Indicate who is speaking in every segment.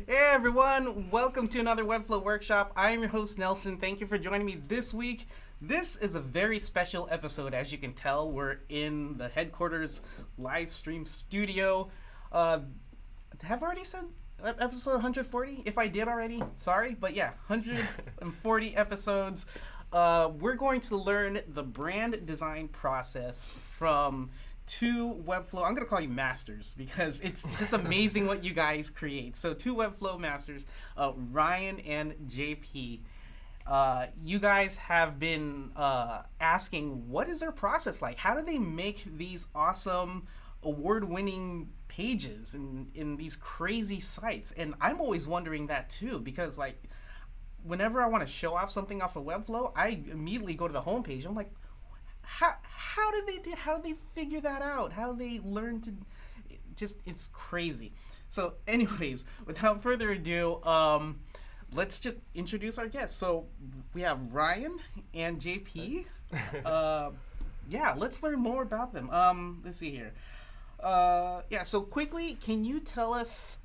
Speaker 1: Hey everyone, welcome to another Webflow workshop. I am your host Nelson. Thank you for joining me this week. This is a very special episode. As you can tell, we're in the headquarters live stream studio. Have I already said episode 140? If I did already, sorry, but yeah, 140 episodes. We're going to learn the brand design process from two Webflow, I'm going to call you masters because it's just amazing what you guys create. So two Webflow masters, Ryan and JP. You guys have been asking, what is their process like? How do they make these awesome award-winning pages in these crazy sites? And I'm always wondering that too, because like whenever I want to show off something off of Webflow, I immediately go to the homepage. I'm like, how did they figure that out? How did they learn to it's crazy. So anyways, without further ado, let's just introduce our guests. So we have Ryan and JP. Yeah, let's learn more about them. Let's see here. So quickly, can you tell us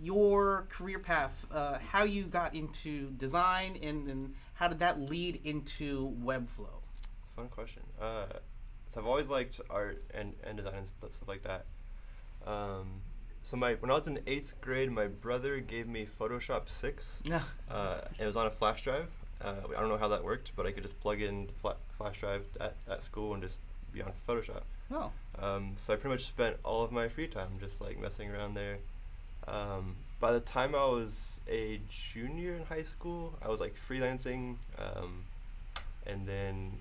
Speaker 1: your career path, how you got into design, and how did that lead into Webflow?
Speaker 2: Fun question. So I've always liked art and design and stuff like that. So when I was in 8th grade, my brother gave me Photoshop 6.
Speaker 1: Yeah.
Speaker 2: It was on a flash drive. I don't know how that worked, but I could just plug in the flash drive at school and just be on Photoshop.
Speaker 1: Oh.
Speaker 2: So I pretty much spent all of my free time just like messing around there. By the time I was a junior in high school, I was like freelancing, and then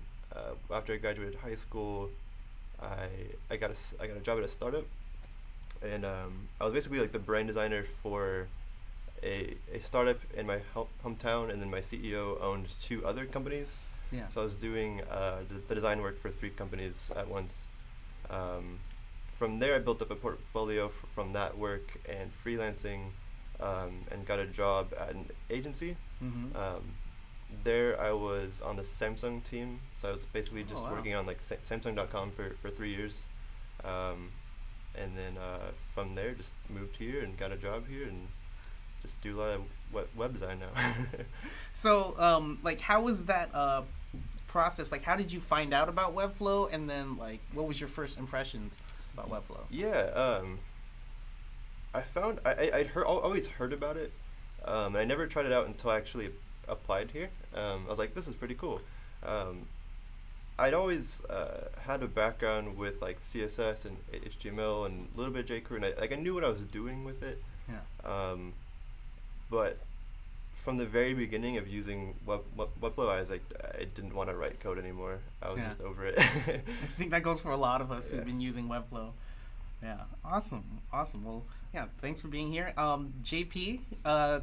Speaker 2: after I graduated high school, I got a job at a startup, and I was basically like the brand designer for a startup in my hometown, and then my CEO owned 2 other companies.
Speaker 1: Yeah.
Speaker 2: So I was doing the design work for 3 companies at once. From there, I built up a portfolio from that work and freelancing, and got a job at an agency.
Speaker 1: Mm-hmm.
Speaker 2: There I was on the Samsung team, so I was basically just working on like Samsung.com for 3 years, and then from there just moved here and got a job here and just do a lot of web design now.
Speaker 1: So, like, how was that process? Like, how did you find out about Webflow, and then like, what was your first impressions about Webflow?
Speaker 2: Yeah, I found I'd always heard about it, and I never tried it out until I actually applied here. I was like, this is pretty cool. I'd always had a background with like CSS and HTML and a little bit of jQuery, and I knew what I was doing with it.
Speaker 1: Yeah.
Speaker 2: But from the very beginning of using Webflow, I didn't want to write code anymore. I was just over it.
Speaker 1: I think that goes for a lot of us who've been using Webflow. Yeah, awesome. Well, yeah, thanks for being here. JP,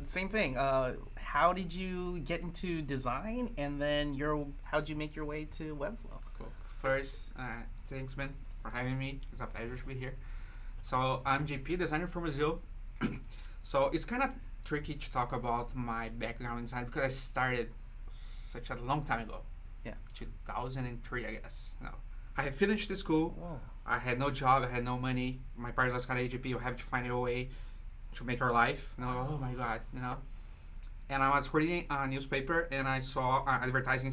Speaker 1: same thing. How did you get into design, and then how'd you make your way to Webflow?
Speaker 3: Cool. First, thanks, man, for having me. It's a pleasure to be here. So I'm JP, designer from Brazil. So it's kind of tricky to talk about my background in design because I started such a long time ago.
Speaker 1: Yeah.
Speaker 3: 2003, I guess. I had finished the school.
Speaker 1: Whoa.
Speaker 3: I had no job. I had no money. My parents was kind of AGP. You have to find a way to make our life. Oh my God, And I was reading a newspaper and I saw advertising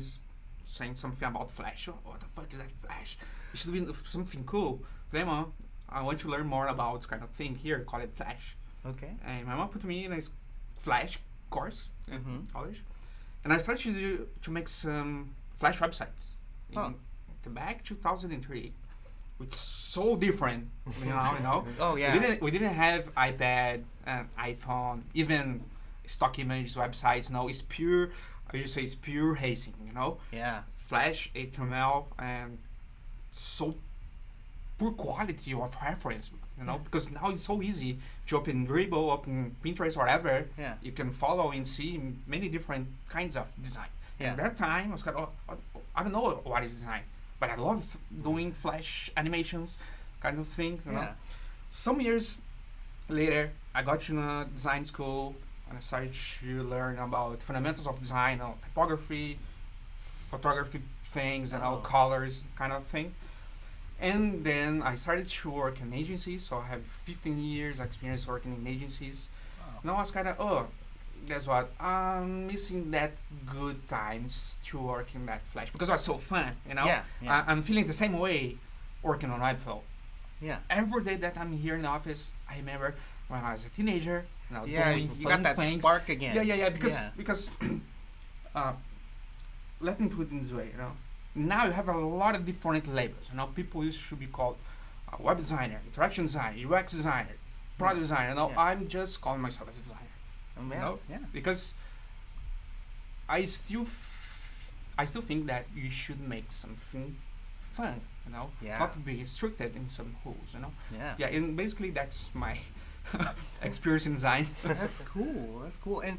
Speaker 3: saying something about Flash. Oh, what the fuck is that Flash? It should be something cool. Mom, I want to learn more about this kind of thing here. Call it Flash.
Speaker 1: Okay.
Speaker 3: And my mom put me in a Flash course in college, and I started to make some Flash websites in the back 2003. It's so different, you know.
Speaker 1: Oh yeah.
Speaker 3: We didn't have iPad and iPhone, even stock image websites. No, it's pure. I just say it's pure hazing,
Speaker 1: Yeah.
Speaker 3: Flash, HTML, and so poor quality of reference, because now it's so easy to open Dribble, open Pinterest, whatever.
Speaker 1: Yeah.
Speaker 3: You can follow and see many different kinds of design.
Speaker 1: Yeah.
Speaker 3: At that time, I was kind of, I don't know what is design, but I love doing Flash animations, kind of things. You know? Some years later, I got to design school and I started to learn about fundamentals of design, typography, photography things, colors, kind of thing. And then I started to work in agencies, so I have 15 years experience working in agencies. Now I was kind of, guess what? I'm missing that good times to work in that Flash because it was so fun, you know?
Speaker 1: Yeah, yeah.
Speaker 3: I'm feeling the same way working on Webflow.
Speaker 1: Yeah.
Speaker 3: Every day that I'm here in the office, I remember when I was a teenager,
Speaker 1: Yeah,
Speaker 3: doing
Speaker 1: you
Speaker 3: fun
Speaker 1: got that
Speaker 3: things.
Speaker 1: spark again.
Speaker 3: Yeah, because let me put it this way, now you have a lot of different labels. People used to be called web designer, interaction designer, UX designer, product designer. I'm just calling myself as a designer. Because I still think that you should make something fun, not to be restricted in some rules,
Speaker 1: Yeah,
Speaker 3: and basically that's my experience in design.
Speaker 1: That's cool. And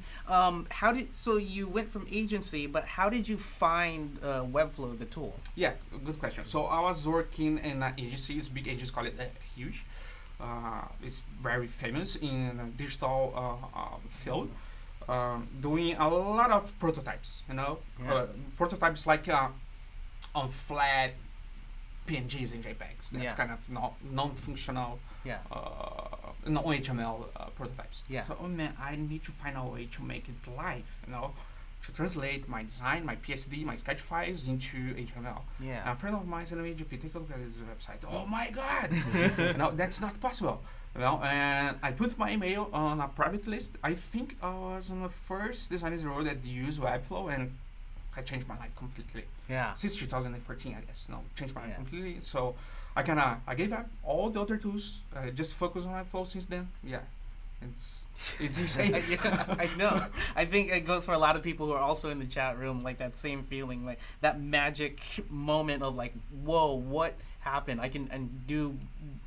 Speaker 1: so you went from agency, but how did you find Webflow, the tool?
Speaker 3: Yeah, good question. So I was working in an agency, it's big agency, call it Huge. It's very famous in the digital field, doing a lot of prototypes, prototypes like on flat PNGs and JPEGs. That's kind of non-functional, non-HTML prototypes.
Speaker 1: Yeah.
Speaker 3: So, man, I need to find a way to make it live, to translate my design, my PSD, my sketch files into HTML.
Speaker 1: Yeah.
Speaker 3: A friend of mine said to me, JP, take a look at this website. Oh my God! That's not possible. And I put my email on a private list. I think I was on the first designers role that used Webflow, and I changed my life completely.
Speaker 1: Yeah.
Speaker 3: Since 2014, I guess. Changed my life completely. So I gave up all the other tools. I just focus on Webflow since then. Yeah. It's insane.
Speaker 1: I know. I think it goes for a lot of people who are also in the chat room, like that same feeling, like that magic moment of like, whoa, what happened? I can do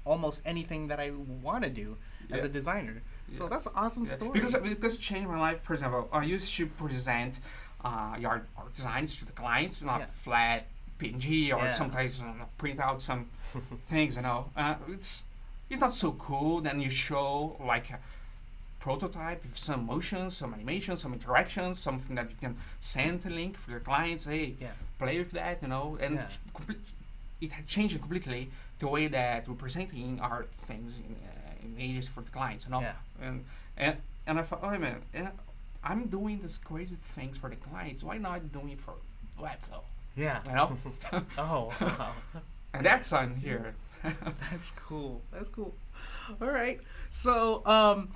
Speaker 1: almost anything that I want to do as a designer. So that's an awesome story.
Speaker 3: Because it changed my life. For example, I used to present our designs to the clients, not flat PNG or sometimes print out some things. It's not so cool. Then you show like a prototype with some motions, some animations, some interactions, something that you can send a link for your clients. Hey, play with that, and it had changed completely the way that we're presenting our things in agency for the clients, And I thought, oh man, I'm doing these crazy things for the clients. Why not doing it for Webflow?
Speaker 1: Yeah. Oh, wow.
Speaker 3: And that's on here.
Speaker 1: That's cool. All right. So,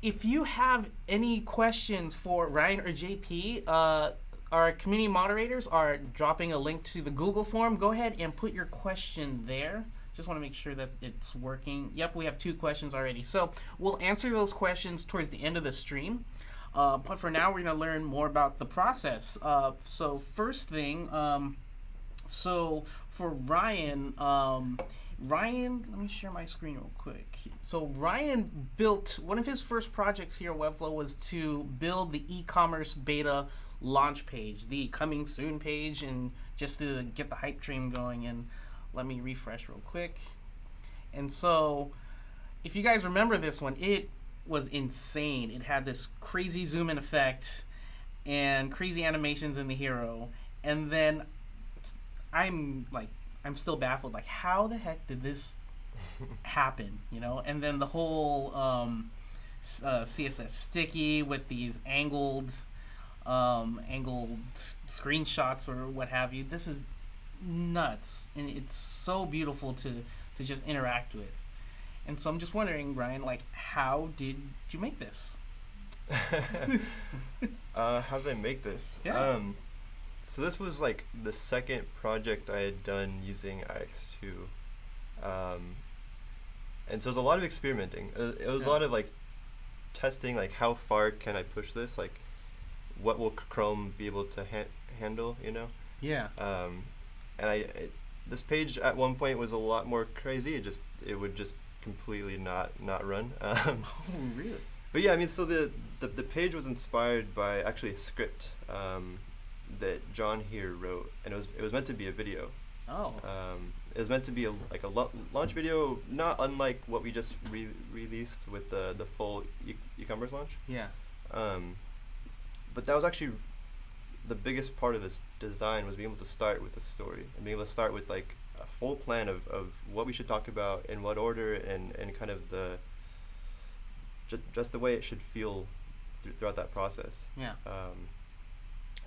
Speaker 1: if you have any questions for Ryan or JP, our community moderators are dropping a link to the Google form. Go ahead and put your question there. Just want to make sure that it's working. Yep, we have 2 questions already. So we'll answer those questions towards the end of the stream. But for now, we're going to learn more about the process. So first thing, so for Ryan, let me share my screen real quick. So Ryan built, one of his first projects here at Webflow was to build the e-commerce beta launch page, the coming soon page, and just to get the hype train going. And let me refresh real quick. And so if you guys remember this one, it was insane. It had this crazy zoom in effect and crazy animations in the hero. And then I'm still baffled, like how the heck did this happen, And then the whole CSS sticky with these angled screenshots or what have you. This is nuts, and it's so beautiful to just interact with. And so I'm just wondering, Ryan, like, how did you make this?
Speaker 2: How did I make this?
Speaker 1: Yeah.
Speaker 2: So this was like the second project I had done using IX2. And so it was a lot of experimenting. It was a lot of like testing, like how far can I push this? Like what will Chrome be able to handle,
Speaker 1: Yeah.
Speaker 2: And this page at one point was a lot more crazy. It would just completely not run.
Speaker 1: Oh, really?
Speaker 2: But yeah, I mean, so the page was inspired by actually a script that John here wrote, and it was meant to be a video.
Speaker 1: Oh.
Speaker 2: It was meant to be a launch video, not unlike what we just released with the full e-commerce launch.
Speaker 1: Yeah.
Speaker 2: But that was actually the biggest part of this design, was being able to start with the story and being able to start with like a full plan of what we should talk about, in what order, and kind of just the way it should feel throughout that process.
Speaker 1: Yeah.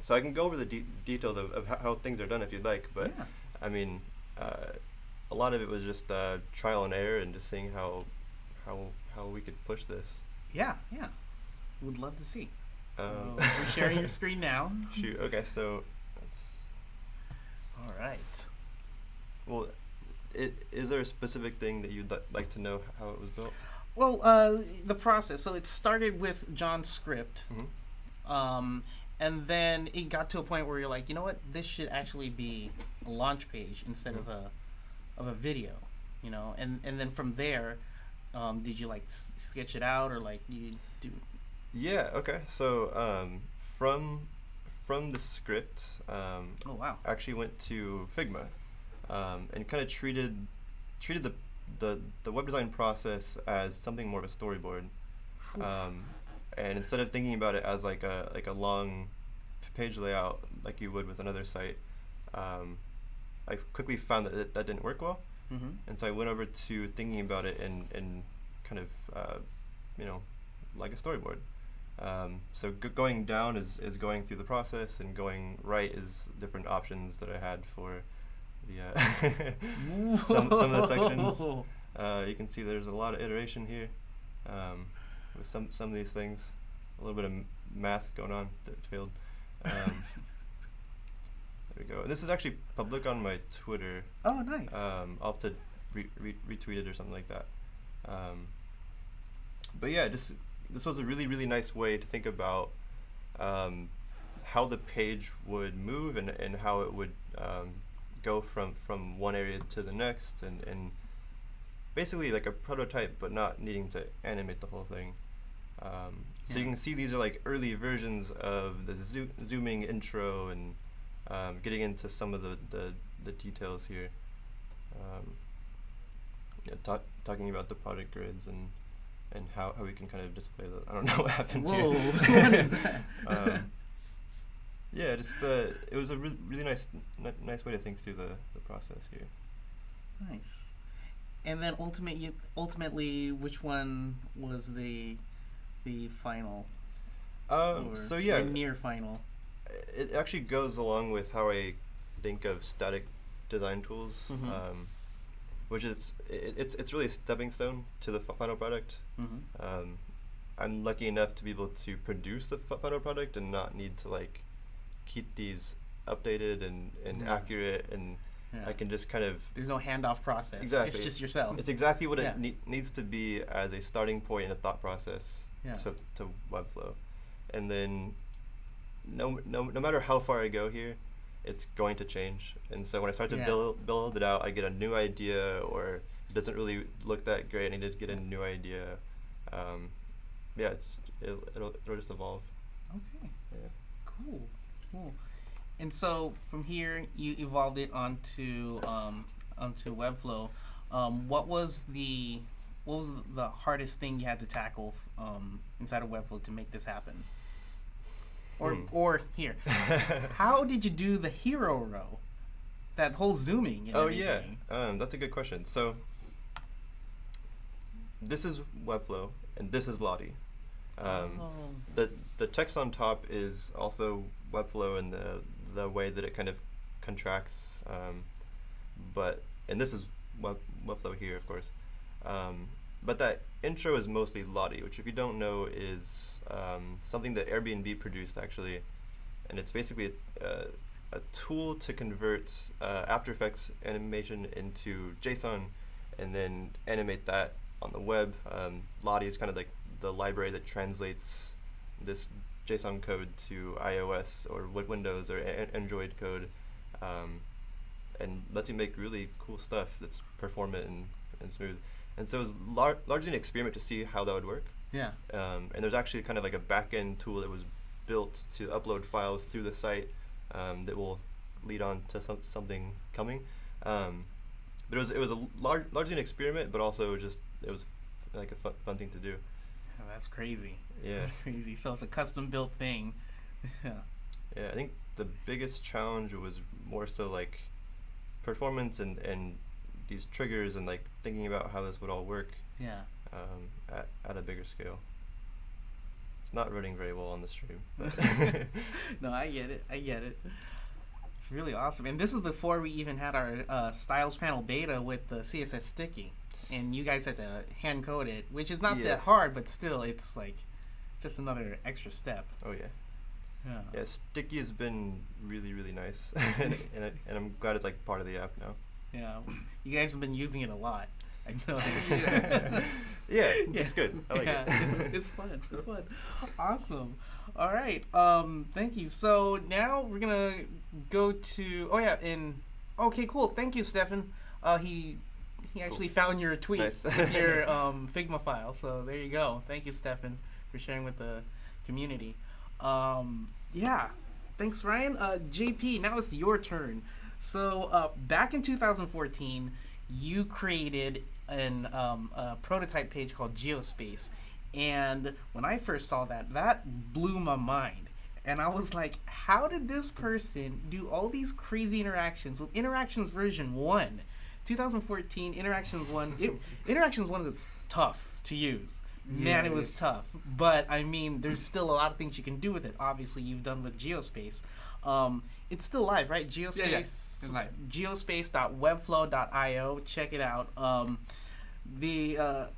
Speaker 2: So I can go over the details of how things are done if you'd like, but
Speaker 1: Yeah.
Speaker 2: I mean, a lot of it was just trial and error and just seeing how we could push this.
Speaker 1: Yeah. Would love to see. So
Speaker 2: Um,
Speaker 1: we're sharing your screen now.
Speaker 2: Shoot. Okay. So that's
Speaker 1: All right.
Speaker 2: well. Is there a specific thing that you'd like to know how it was built?
Speaker 1: Well, the process. So it started with John's script.
Speaker 2: Mm-hmm.
Speaker 1: And then it got to a point where you're like, you know what, this should actually be a launch page instead of a video, you know. And then from there, did you like sketch it out or like you do?
Speaker 2: Yeah. Okay. So from the script,
Speaker 1: Oh wow.
Speaker 2: I actually went to Figma, and kind of treated the web design process as something more of a storyboard. And instead of thinking about it as like a long page layout like you would with another site, I quickly found that that didn't work well.
Speaker 1: Mm-hmm.
Speaker 2: And so I went over to thinking about it in kind of like a storyboard. So going down is going through the process, and going right is different options that I had for the some of the sections. You can see there's a lot of iteration here. With some of these things, a little bit of math going on that failed. There we go. And this is actually public on my Twitter.
Speaker 1: Oh, nice.
Speaker 2: I'll have to retweet it or something like that. But yeah, this was a really nice way to think about how the page would move and how it would go from one area to the next, and basically like a prototype, but not needing to animate the whole thing. So you can see these are like early versions of the zooming intro and getting into some of the details here. Talking about the product grids and how we can kind of display the. I don't know what happened
Speaker 1: Whoa,
Speaker 2: here.
Speaker 1: what is that?
Speaker 2: Yeah, just it was a really nice way to think through the process here.
Speaker 1: Nice. And then ultimately, which one was the final?
Speaker 2: So yeah,
Speaker 1: the near final.
Speaker 2: it actually goes along with how I think of static design tools,
Speaker 1: Mhm.
Speaker 2: which is it's really a stepping stone to the final product.
Speaker 1: Mm-hmm.
Speaker 2: I'm lucky enough to be able to produce the final product and not need to like keep these updated and
Speaker 1: Yeah.
Speaker 2: accurate, and
Speaker 1: Yeah.
Speaker 2: I can just kind of
Speaker 1: There's no handoff process.
Speaker 2: Exactly.
Speaker 1: It's just yourself.
Speaker 2: It's exactly what
Speaker 1: Yeah.
Speaker 2: it needs to be as a starting point in a thought process
Speaker 1: Yeah.
Speaker 2: to Webflow. And then no matter how far I go here, it's going to change. And so when I start to
Speaker 1: Yeah.
Speaker 2: build it out, I get a new idea, or it doesn't really look that great, I need to get a new idea. Yeah, it'll just evolve.
Speaker 1: Okay.
Speaker 2: Yeah.
Speaker 1: Cool. And so from here, you evolved it onto Webflow. What was the hardest thing you had to tackle inside of Webflow to make this happen? Or here, how did you do the hero row? That whole zooming. And everything?
Speaker 2: Yeah, that's a good question. So this is Webflow and this is Lottie. The text on top is also Webflow in the way that it kind of contracts, and this is Webflow here, of course. But that intro is mostly Lottie, which, if you don't know, is something that Airbnb produced actually, and it's basically a tool to convert After Effects animation into JSON and then animate that on the web. Lottie is kind of like the library that translates this JSON code to iOS or Windows or Android code, and lets you make really cool stuff that's performant and smooth. And so it was largely an experiment to see how that would work.
Speaker 1: Yeah.
Speaker 2: And there's actually kind of like a back-end tool that was built to upload files through the site that will lead on to something coming. But it was largely an experiment, but also it was like a fun thing to do.
Speaker 1: Oh, that's crazy.
Speaker 2: Yeah.
Speaker 1: That's crazy. So it's a custom built thing. Yeah.
Speaker 2: Yeah, I think the biggest challenge was more so like performance and these triggers and like thinking about how this would all work.
Speaker 1: Yeah.
Speaker 2: at a bigger scale. It's not running very well on the stream. But
Speaker 1: No, I get it. It's really awesome. And this is before we even had our styles panel beta with the CSS sticky. And you guys had to hand code it, which is not that hard, but still, it's like just another extra step.
Speaker 2: Oh, yeah.
Speaker 1: Yeah.
Speaker 2: Yeah, sticky has been really, really nice. and I'm glad it's like part of the app now.
Speaker 1: Yeah. You guys have been using it a lot. I know.
Speaker 2: Yeah, it's good. I like it.
Speaker 1: It's fun. It's fun. Awesome. All right. Thank you. So now we're gonna go to. Oh yeah. Okay. Cool. Thank you, Stefan. He actually found your tweet,
Speaker 2: Nice.
Speaker 1: your Figma file. So there you go. Thank you, Stefan, for sharing with the community. Yeah. Thanks, Ryan. JP. Now it's your turn. So back in 2014, you created a prototype page called Geospace, and when I first saw that blew my mind, and I was like, how did this person do all these crazy interactions with Interactions version 1? 2014 Interactions 1. Interactions 1 is tough to use. Man, it was tough, but I mean, there's still a lot of things you can do with it. Obviously, you've done with Geospace. It's still live, right? Geospace.
Speaker 3: Yeah, it's live.
Speaker 1: Geospace.webflow.io. Check it out. The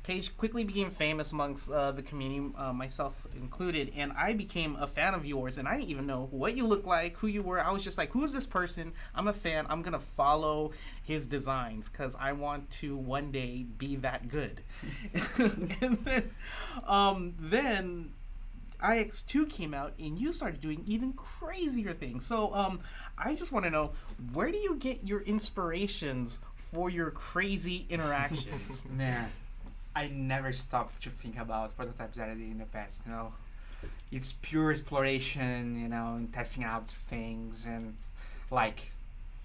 Speaker 1: page quickly became famous amongst the community, myself included, and I became a fan of yours. And I didn't even know what you looked like, who you were. I was just like, who is this person? I'm a fan. I'm gonna follow his designs because I want to one day be that good. And then IX2 came out and you started doing even crazier things. So I just want to know, where do you get your inspirations for your crazy interactions?
Speaker 3: Man, I never stopped to think about prototypes that I did in the past, you know. It's pure exploration, you know, and testing out things, and like,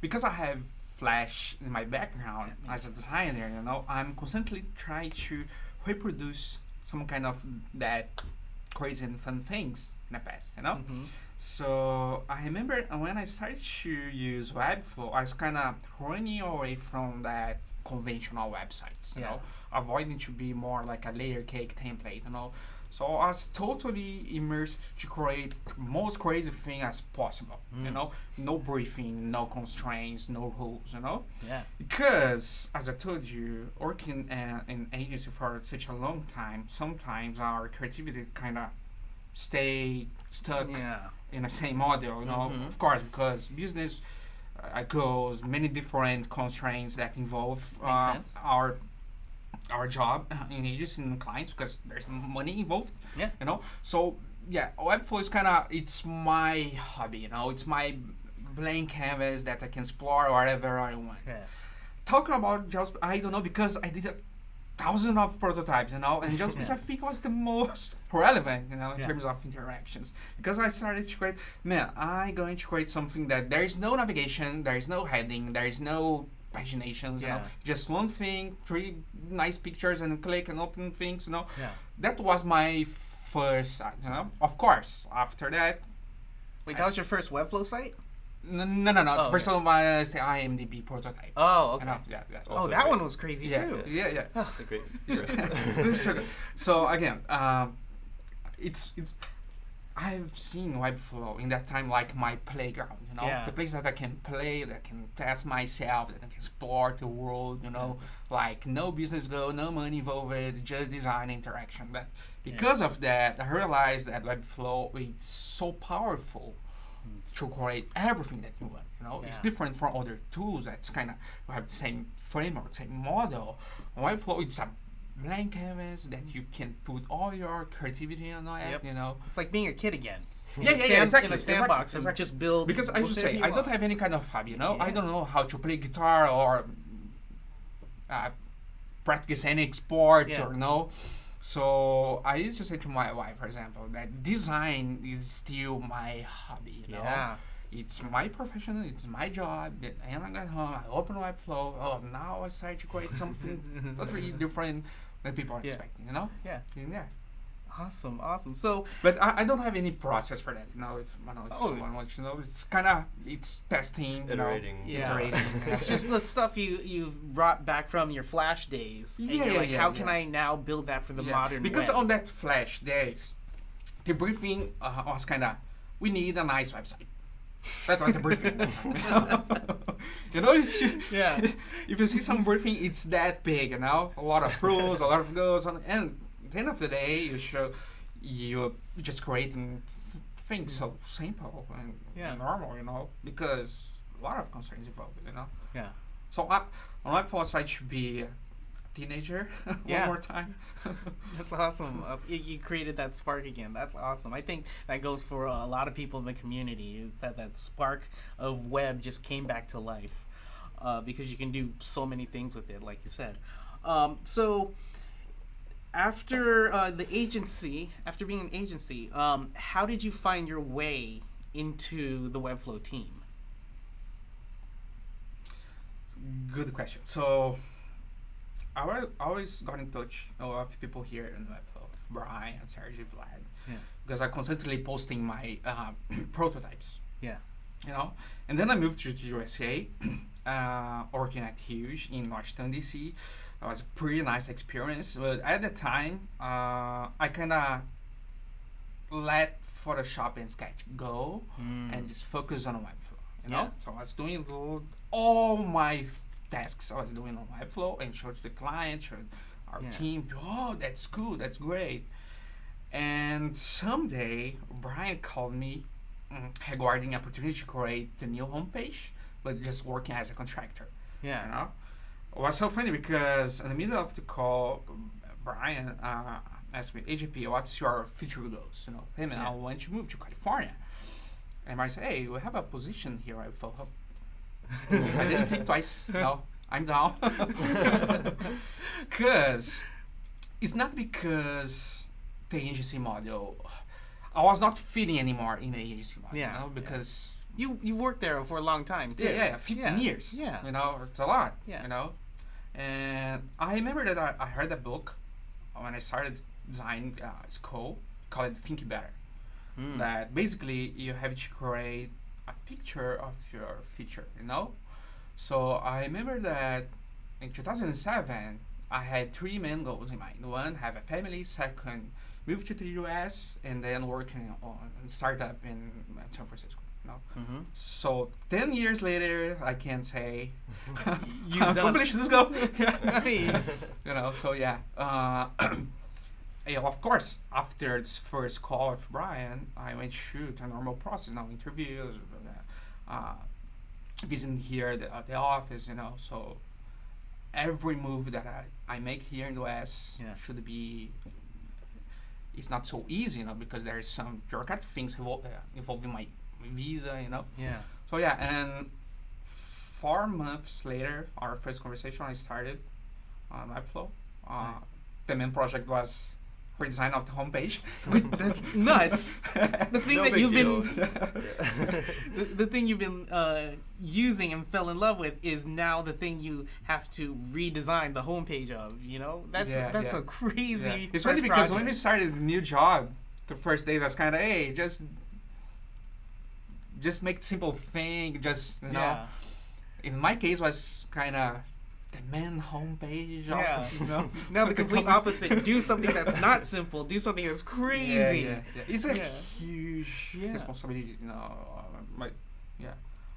Speaker 3: because I have Flash in my background as a designer, you know, I'm constantly trying to reproduce some kind of that crazy and fun things in the past, you know.
Speaker 1: Mm-hmm.
Speaker 3: So I remember when I started to use Webflow, I was kind of running away from that conventional websites, you know, avoiding to be more like a layer cake template, you know. So I was totally immersed to create most crazy thing as possible, you know, no briefing, no constraints, no rules, you know.
Speaker 1: Yeah.
Speaker 3: Because, as I told you, working in agency for such a long time, sometimes our creativity kind of stay stuck in the same model, you know. Of course, because business goes many different constraints that involve our job in agency and clients, because there's money involved, you know. So yeah, Webflow is kind of, it's my hobby, you know. It's my blank canvas that I can explore wherever I want.
Speaker 1: Yes.
Speaker 3: Talking about just, I don't know, because I did 1,000 of prototypes, you know, and just because I think was the most relevant, you know, in terms of interactions. Because I started to create, I'm going to create something that there is no navigation, there is no heading, there is no paginations, you know, just one thing, 3 nice pictures, and click and open things, you know. That was my first, you know. Of course, after that.
Speaker 1: Wait, that was your first Webflow site?
Speaker 3: No.
Speaker 1: Oh,
Speaker 3: First one was the IMDb prototype.
Speaker 1: Oh, okay.
Speaker 3: You know, yeah.
Speaker 1: Oh, that one was crazy too.
Speaker 3: Yeah.
Speaker 2: That's a great first.
Speaker 3: So again, it's I've seen Webflow in that time like my playground, you know, the place that I can play, that I can test myself, that I can explore the world, you know, like no business goal, no money involved, just design interaction. But because of that, I realized that Webflow is so powerful to create everything that you want, you know. It's different from other tools that's kind of have the same framework, same model. Webflow, it's a blank canvas that you can put all your creativity on it, you know.
Speaker 1: It's like being a kid again.
Speaker 3: Exactly.
Speaker 1: In a sandbox, and just build.
Speaker 3: Because I should say, I don't have any kind of hobby, you know. I don't know how to play guitar or practice any sport or no. So I used to say to my wife, for example, that design is still my hobby, you know. It's my profession, it's my job, and I got home, I open Webflow, now I start to create something totally different than people are expecting, you know?
Speaker 1: Awesome. So,
Speaker 3: But I don't have any process for that. If
Speaker 1: Oh.
Speaker 3: someone wants to know, it's testing,
Speaker 2: Iterating.
Speaker 3: iterating.
Speaker 1: it's just the stuff you've brought back from your Flash days. And
Speaker 3: Yeah,
Speaker 1: you're like,
Speaker 3: yeah,
Speaker 1: how
Speaker 3: yeah.
Speaker 1: can I now build that for the modern
Speaker 3: Because
Speaker 1: web?
Speaker 3: on that Flash days, the briefing was we need a nice website. That was the briefing. If you
Speaker 1: Yeah.
Speaker 3: if you see some briefing, it's that big. A lot of rules, a lot of goals, and at the end of the day, you're just creating things so simple and normal. Because a lot of concerns involved.
Speaker 1: Yeah.
Speaker 3: So on Webflow side should be a teenager one more time.
Speaker 1: That's awesome. You created that spark again. That's awesome. I think that goes for a lot of people in the community. Is that spark of web just came back to life because you can do so many things with it, like you said. So after after being an agency, how did you find your way into the Webflow team?
Speaker 3: Good question. So I always got in touch with people here in Webflow, Brian, Sergey, Vlad, because I'm constantly posting my prototypes.
Speaker 1: Yeah.
Speaker 3: And then I moved to the USA, working at Huge in Washington DC. It was a pretty nice experience, but at the time, I kind of let Photoshop and Sketch go and just focus on Webflow. So I was doing all my tasks I was doing on Webflow and showed to the client, showed our team. Oh, that's cool, that's great. And someday Brian called me regarding opportunity to create the new homepage, but just working as a contractor.
Speaker 1: Yeah.
Speaker 3: It was so funny because in the middle of the call, Brian asked me, AGP, what's your future goals? Hey man, I want to move to California. And I said, hey, we have a position here at Webflow. I didn't think twice. No, I'm down. Because it's not because the agency model, I was not fitting anymore in the agency model. Because
Speaker 1: you worked there for a long time too.
Speaker 3: 15 years.
Speaker 1: Yeah.
Speaker 3: It's a lot.
Speaker 1: Yeah.
Speaker 3: And I remember that I heard a book when I started design school called Think Better. That basically you have to create a picture of your feature, So I remember that in 2007, I had 3 main goals in mind. One, have a family. Second, move to the US, and then working on a startup in San Francisco. So 10 years later, I can say
Speaker 1: you've
Speaker 3: published this goal.
Speaker 1: Nice.
Speaker 3: So of course, after this first call with Brian, I went through the normal process, interviews, visiting here the office, So every move that I make here in the US should be. It's not so easy, because there is some bureaucratic things involving my visa,
Speaker 1: Yeah.
Speaker 3: So and 4 months later, our first conversation, I started on Webflow.
Speaker 1: Nice.
Speaker 3: The main project was redesign of the homepage.
Speaker 1: That's nuts. The thing that you've been,
Speaker 2: Yeah.
Speaker 1: the thing you've been using and fell in love with is now the thing you have to redesign the homepage of. That's a crazy.
Speaker 3: Yeah. It's funny because when we started a new job, the first day was kind of just make simple thing. In my case, was kind of the main homepage.
Speaker 1: Now the complete opposite. Do something that's not simple. Do something that's crazy.
Speaker 3: It's a huge responsibility.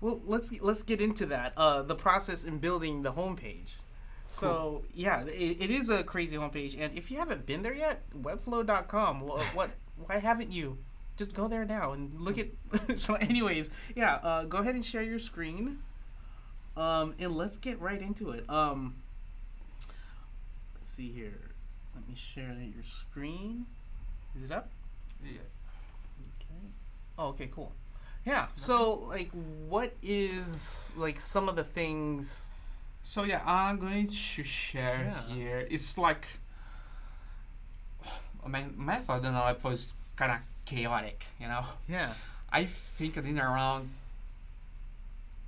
Speaker 1: Well, let's get into that. The process in building the homepage. So it is a crazy homepage, and if you haven't been there yet, webflow.com. Why haven't you? Just go there now and look at. So, anyways, go ahead and share your screen. And let's get right into it. Let's see here. Let me share your screen. Is it up?
Speaker 3: Yeah.
Speaker 1: Okay. Oh, okay, cool. Yeah. So, what is some of the things?
Speaker 3: So I'm going to share here. It's like my method on Webflow is kind of chaotic,
Speaker 1: Yeah.
Speaker 3: I think I did around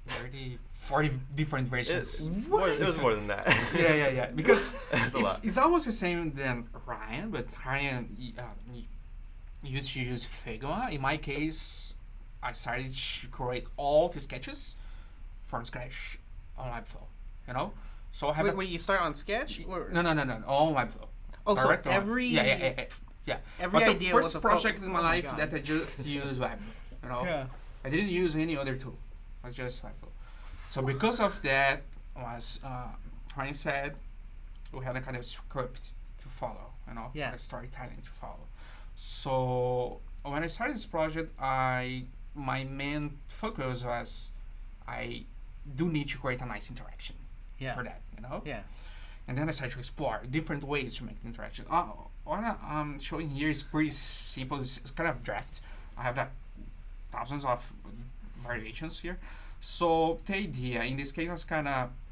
Speaker 3: 30, 40 different versions.
Speaker 2: It was more than that.
Speaker 3: Yeah. Because
Speaker 2: That's a lot.
Speaker 3: it's almost the same than Ryan, but Ryan used to use Figma. In my case, I started to create all the sketches from scratch on Webflow. You know, so I have
Speaker 1: Wait, you start on Sketch? Or?
Speaker 3: no, on Webflow.
Speaker 1: Oh, so
Speaker 3: Direct on-
Speaker 1: every
Speaker 3: yeah.
Speaker 1: every
Speaker 3: But the
Speaker 1: idea
Speaker 3: first
Speaker 1: was a
Speaker 3: project
Speaker 1: photo.
Speaker 3: in my
Speaker 1: Oh my
Speaker 3: life
Speaker 1: God.
Speaker 3: that I just used Webflow. You know,
Speaker 1: Yeah.
Speaker 3: I didn't use any other tool. It was just Webflow. So because of that, was Ryan said, we had a kind of script to follow. You know,
Speaker 1: Yeah.
Speaker 3: a storytelling to follow. So when I started this project, my main focus was I do need to create a nice interaction
Speaker 1: Yeah.
Speaker 3: for that. You know.
Speaker 1: Yeah.
Speaker 3: And then I started to explore different ways to make the interaction. What I'm showing here is pretty simple. It's kind of draft. I have like thousands of variations here. So the idea in this case is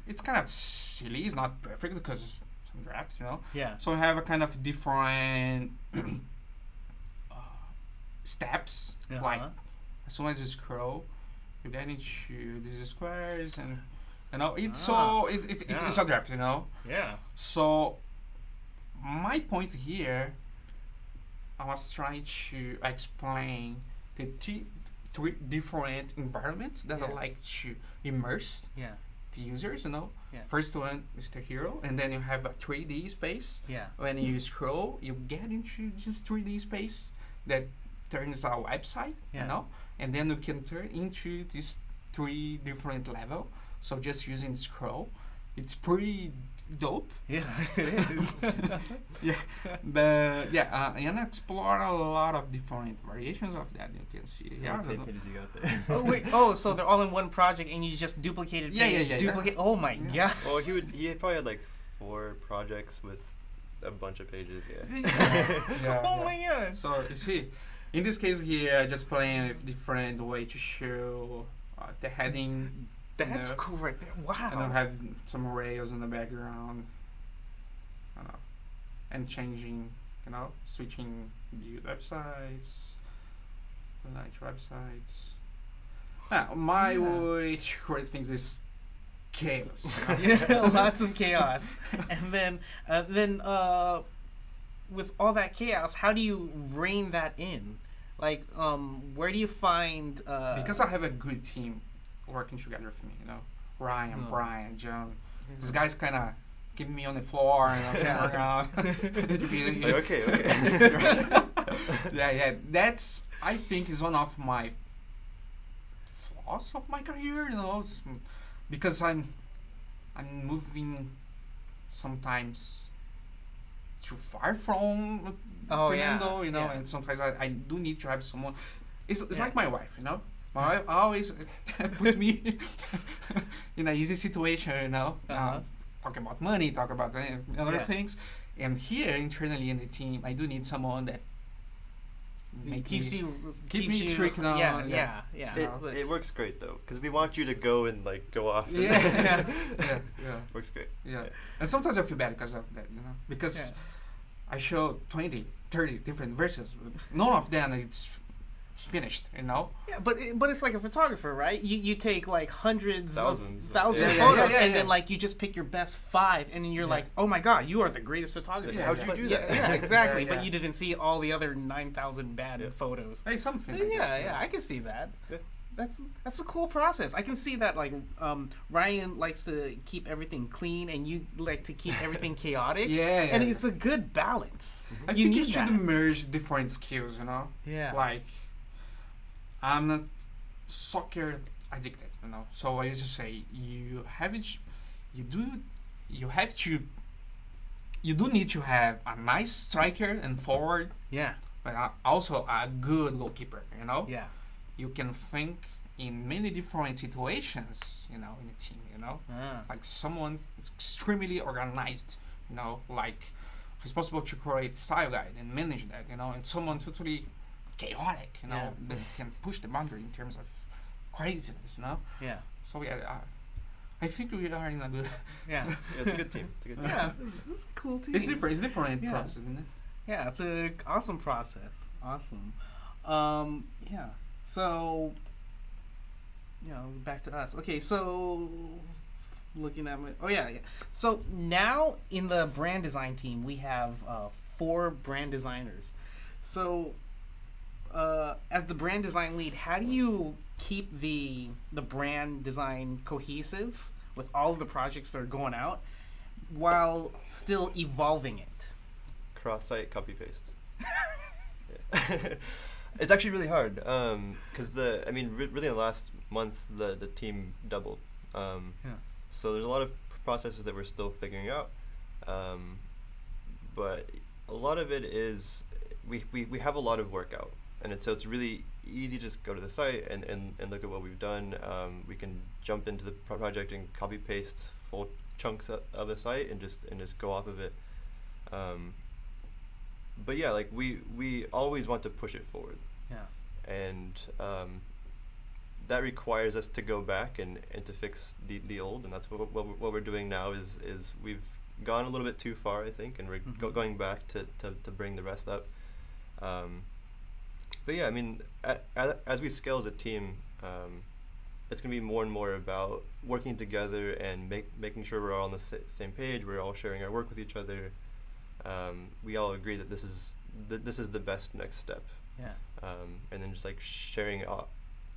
Speaker 3: it's kind of silly. It's not perfect because it's some draft, you know.
Speaker 1: Yeah.
Speaker 3: So I have a kind of different steps. Like as soon as you scroll, you get into these squares and. You know, it's it's a draft, you know.
Speaker 1: Yeah.
Speaker 3: So my point here, I was trying to explain the three different environments that I like to immerse
Speaker 1: Yeah.
Speaker 3: the users. You know,
Speaker 1: Yeah.
Speaker 3: first one is the hero, and then you have a 3D space.
Speaker 1: Yeah.
Speaker 3: When you scroll, you get into this 3D space that turns a website.
Speaker 1: Yeah.
Speaker 3: You know, and then you can turn into these 3 different level. So just using scroll, it's pretty dope.
Speaker 1: Yeah, it is.
Speaker 3: Yeah, but and explore a lot of different variations of that. You can see.
Speaker 2: How many pages you got there?
Speaker 1: Oh wait. Oh, so they're all in one project, and you just duplicated pages.
Speaker 3: Yeah.
Speaker 1: Duplicate. Oh my
Speaker 3: Yeah.
Speaker 1: God.
Speaker 2: Well, he probably had like 4 projects with a bunch of pages. Yeah.
Speaker 1: Oh my God.
Speaker 3: So you see, in this case here, I just playing with different way to show the heading.
Speaker 1: That's
Speaker 3: know,
Speaker 1: cool right there.
Speaker 3: And I
Speaker 1: Wow.
Speaker 3: have some rails in the background. And changing, switching view websites, launch websites. My way to create things is chaos.
Speaker 1: Yeah, lots of chaos. And then with all that chaos, how do you rein that in? Like, where do you find?
Speaker 3: Because I have a good team working together with me, Ryan, Brian, John. These guys kind of keep me on the floor and around.
Speaker 2: Okay.
Speaker 3: Yeah. That's, I think, is one of my flaws of my career, because I'm moving sometimes too far from Fernando, and sometimes I do need to have someone. It's like my wife, My wife always put me in an easy situation, talk about money, talk about other things. And here, internally in the team, I do need someone that keeps me strict now.
Speaker 1: Yeah.
Speaker 2: It works great though, because we want you to go and go off.
Speaker 3: Yeah.
Speaker 2: Works great.
Speaker 3: Yeah. And sometimes I feel bad because of that, because I show 20, 30 different versions, but none of them it's finished,
Speaker 1: Yeah, but it's like a photographer, right? You take hundreds
Speaker 2: thousands
Speaker 1: of photos, and then you just pick your best 5, and then you're like, oh my God, you are the greatest photographer.
Speaker 2: How'd you do that?
Speaker 1: Yeah, exactly. But you didn't see all the other 9,000 bad photos.
Speaker 3: Hey, something.
Speaker 1: I can see that.
Speaker 2: Yeah.
Speaker 1: That's a cool process. I can see that. Ryan likes to keep everything clean, and you like to keep everything chaotic. And it's a good balance.
Speaker 3: I think you should merge different skills.
Speaker 1: Yeah.
Speaker 3: I'm not soccer addicted, So I used to say you do need to have a nice striker and forward.
Speaker 1: Yeah.
Speaker 3: But also a good goalkeeper.
Speaker 1: Yeah.
Speaker 3: You can think in many different situations, in a team, like someone extremely organized, responsible to create style guide and manage that, and someone totally chaotic, that can push the boundary in terms of craziness,
Speaker 1: Yeah.
Speaker 3: So I think we are in a good.
Speaker 1: Yeah.
Speaker 2: It's a good team.
Speaker 1: Yeah, it's a cool team.
Speaker 3: It's different. It's different process, isn't it?
Speaker 1: Yeah, it's an awesome process. Awesome. Yeah. So back to us. Okay, so looking at yeah. So now in the brand design team, we have 4 brand designers. So as the brand design lead, how do you keep the brand design cohesive with all of the projects that are going out while still evolving it?
Speaker 2: Cross-site copy-paste. Yeah. It's actually really hard because really in the last month the team doubled. So there's a lot of processes that we're still figuring out, but a lot of it is we have a lot of work out, and it's really easy to just go to the site and look at what we've done. We can jump into the project and copy paste full chunks of the site and just go off of it. But yeah, like we always want to push it forward.
Speaker 1: Yeah.
Speaker 2: And that requires us to go back and to fix the old, and that's what we're doing now is we've gone a little bit too far, I think, and we're going back to bring the rest up. But yeah, I mean, as we scale as a team, it's going to be more and more about working together and making sure we're all on the same page, we're all sharing our work with each other. We all agree that this is the best next step.
Speaker 1: Yeah.
Speaker 2: And then just like sharing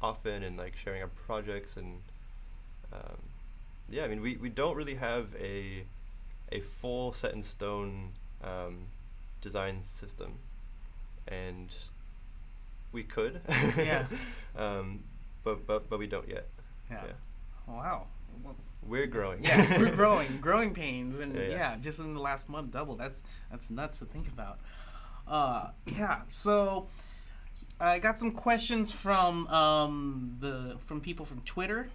Speaker 2: often and like sharing our projects and yeah, I mean we don't really have a full set in stone design system, and we could.
Speaker 1: Yeah.
Speaker 2: But we don't yet.
Speaker 1: Yeah. Wow. Well,
Speaker 2: we're growing.
Speaker 1: Yeah, we're growing pains, and
Speaker 2: yeah,
Speaker 1: just in the last month, double. That's nuts to think about. Yeah. So I got some questions from from people from Twitter,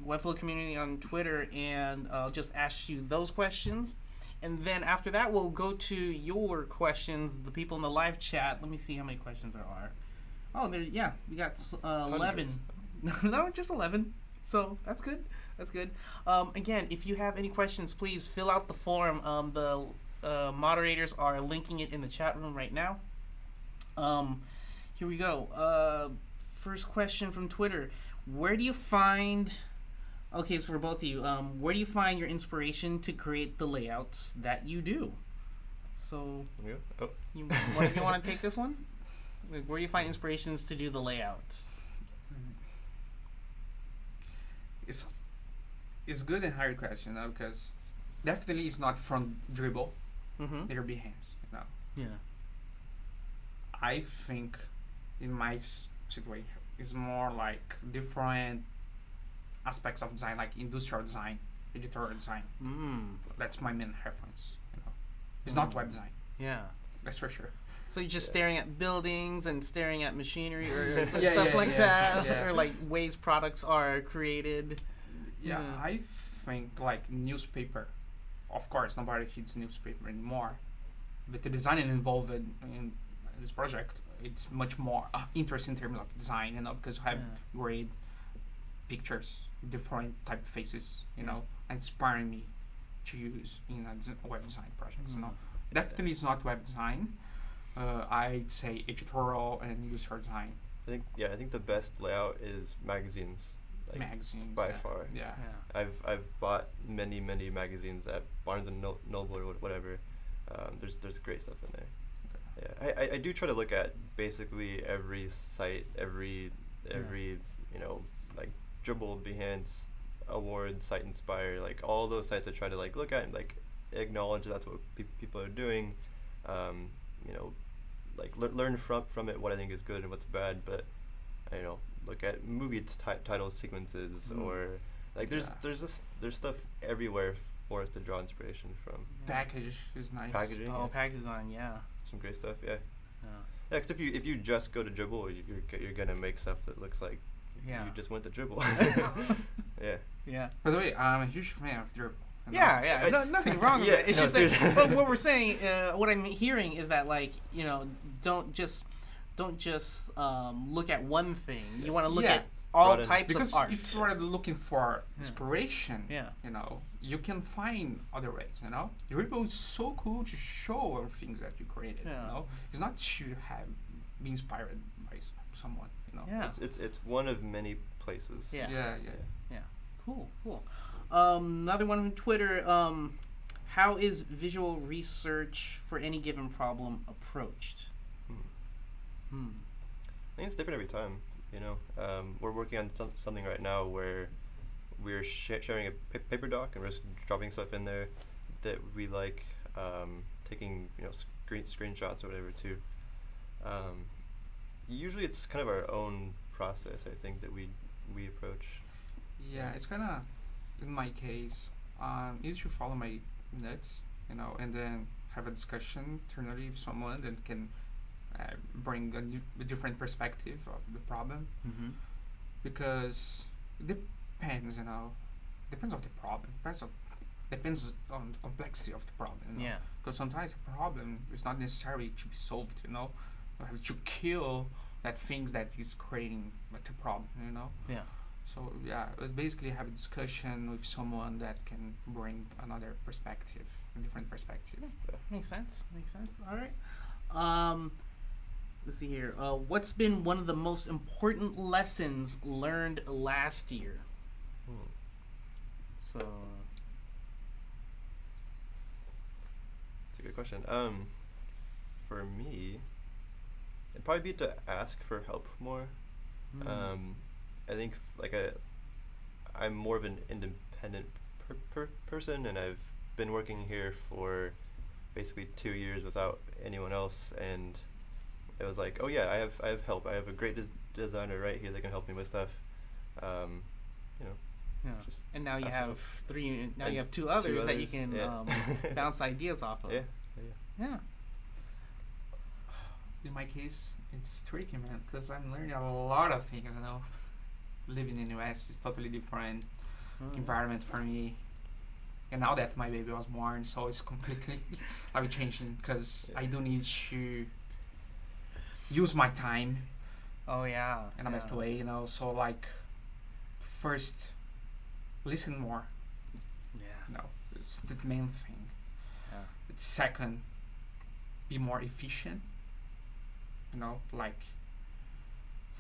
Speaker 1: Webflow community on Twitter, and I'll just ask you those questions, and then after that we'll go to your questions, the people in the live chat. Let me see how many questions there are. Oh, we got 11. No, just 11. So that's good. That's good. Again, if you have any questions, please fill out the form. The moderators are linking it in the chat room right now. Here we go. First question from Twitter. Where do you find... Okay, it's for both of you. Where do you find your inspiration to create the layouts that you do? So, one of you want to take this one? Where do you find inspirations to do the layouts?
Speaker 3: It's good and hard question, because definitely it's not from dribble. It'll be hands,
Speaker 1: Yeah.
Speaker 3: I think in my situation it's more like different aspects of design, like industrial design, editorial design. That's my main reference. It's not web design.
Speaker 1: Yeah.
Speaker 3: That's for sure.
Speaker 1: So you're just staring at buildings and staring at machinery or stuff like that, or like ways products are created.
Speaker 3: Yeah, I think like newspaper. Of course, nobody reads newspaper anymore, but the design involved in this project, it's much more interesting in terms of design, because you have great pictures, different typefaces, inspiring me to use in a web design projects. Definitely it's not web design. I'd say editorial and user design.
Speaker 2: I think the best layout is magazines.
Speaker 3: Magazines
Speaker 2: by far.
Speaker 3: Yeah.
Speaker 2: I've bought many magazines at Barnes and Noble or whatever. There's great stuff in there. Okay. Yeah, I do try to look at basically every site, every like Dribble, Behance, Awards, Site Inspire, like all those sites I try to like look at and like acknowledge that's what people are doing. Like learn from it what I think is good and what's bad, but look at movie title sequences or like there's stuff everywhere for us to draw inspiration from.
Speaker 3: Package is nice.
Speaker 2: Packaging.
Speaker 1: Package design, yeah.
Speaker 2: Some great stuff, yeah. Yeah, because if you just go to Dribble, you're gonna make stuff that looks like you just went to Dribble. Yeah.
Speaker 1: Yeah.
Speaker 3: By the way, I'm a huge fan of Dribble.
Speaker 1: Yeah. Nothing wrong with it. It's just that, but what we're saying, what I'm hearing is that don't just look at one thing. You want to look at all types of art.
Speaker 3: Because if you're looking for inspiration, you can find other ways. Dribble is so cool to show things that you created. It's not to be inspired by someone.
Speaker 2: It's one of many places.
Speaker 1: Yeah.
Speaker 3: Yeah.
Speaker 1: Cool. Another one from Twitter. How is visual research for any given problem approached?
Speaker 2: I think it's different every time. We're working on something right now where we're sharing a paper doc, and we're just dropping stuff in there that we like, taking screenshots or whatever too. Usually it's kind of our own process, I think, that we approach.
Speaker 3: Yeah, it's kind of, in my case, you should follow my notes, and then have a discussion internally with someone that can bring a different perspective of the problem. Because it depends, depends of the problem, depends on the complexity of the problem.
Speaker 1: Yeah.
Speaker 3: Because sometimes a problem is not necessarily to be solved. You have to kill that things that is creating the problem.
Speaker 1: Yeah.
Speaker 3: So basically have a discussion with someone that can bring another perspective, a different perspective.
Speaker 1: Yeah. Makes sense. All right. Let's see here. What's been one of the most important lessons learned last year? So.
Speaker 2: That's a good question. For me, it'd probably be to ask for help more. I think I'm more of an independent person, and I've been working here for basically 2 years without anyone else, and it was like, oh yeah, I have help. I have a great designer right here that can help me with stuff.
Speaker 1: Yeah. And now you have three. Now you have two others that you can bounce ideas off of. Yeah.
Speaker 3: In my case, it's tricky, man, because I'm learning a lot of things. Living in the US is totally different environment for me. And now that my baby was born, so it's completely changing, because I do need to use my time.
Speaker 1: Oh yeah.
Speaker 3: In a best way, So first, listen more.
Speaker 1: Yeah.
Speaker 3: It's the main thing.
Speaker 1: Yeah.
Speaker 3: It's second, be more efficient.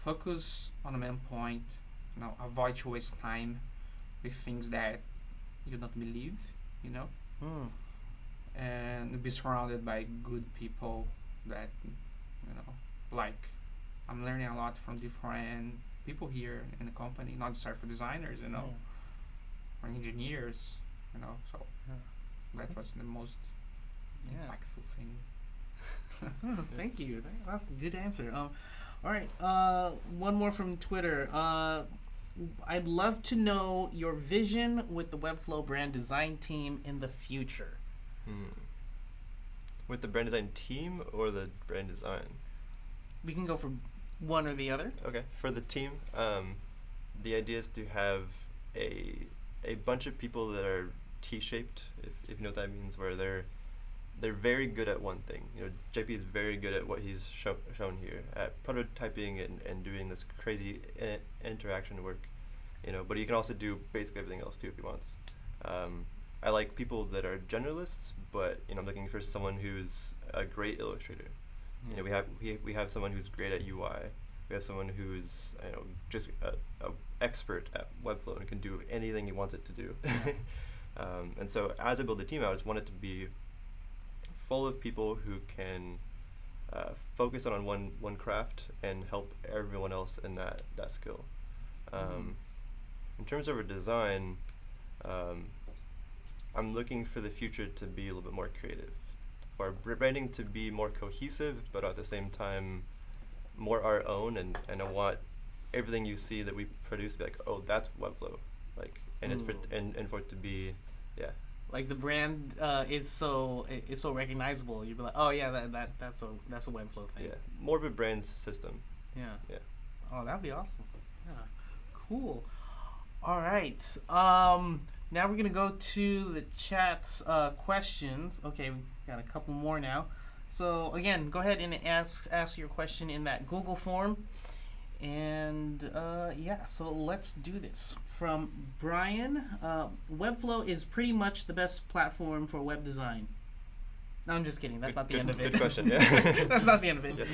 Speaker 3: Focus on the main point. Avoid to waste time with things that you don't believe. And be surrounded by good people that, I'm learning a lot from different people here in the company, not just for designers, or engineers, so that was the most impactful thing.
Speaker 1: Thank you. That's a good answer. All right. One more from Twitter. I'd love to know your vision with the Webflow brand design team in the future.
Speaker 2: With the brand design team or the brand design?
Speaker 1: We can go for one or the other.
Speaker 2: Okay. For the team, the idea is to have a bunch of people that are T-shaped, if you know what that means, where they're very good at one thing. JP is very good at what he's shown here, at prototyping and doing this crazy interaction work, but he can also do basically everything else too if he wants. I like people that are generalists, but I'm looking for someone who's a great illustrator. We have someone who's great at UI. We have someone who's just a expert at Webflow and can do anything he wants it to do. And so as I build the team out, I just want it to be full of people who can focus on one craft and help everyone else in that skill. In terms of our design, I'm looking for the future to be a little bit more creative, for our branding to be more cohesive, but at the same time more our own, and I want everything you see that we produce to be like, oh, that's Webflow, and it's for it to be,
Speaker 1: like the brand is so recognizable. You'd be like, oh yeah, that's a Webflow thing.
Speaker 2: Yeah, more of a brand system.
Speaker 1: Yeah. Oh, that'd be awesome. Yeah, cool. All right. Now we're gonna go to the chat's questions. Okay, we got a couple more now. So again, go ahead and ask your question in that Google form. And so let's do this. From Brian, Webflow is pretty much the best platform for web design. No, I'm just kidding. That's not the end of it.
Speaker 2: Good question. Yeah.
Speaker 1: That's not the end of it.
Speaker 2: Yes.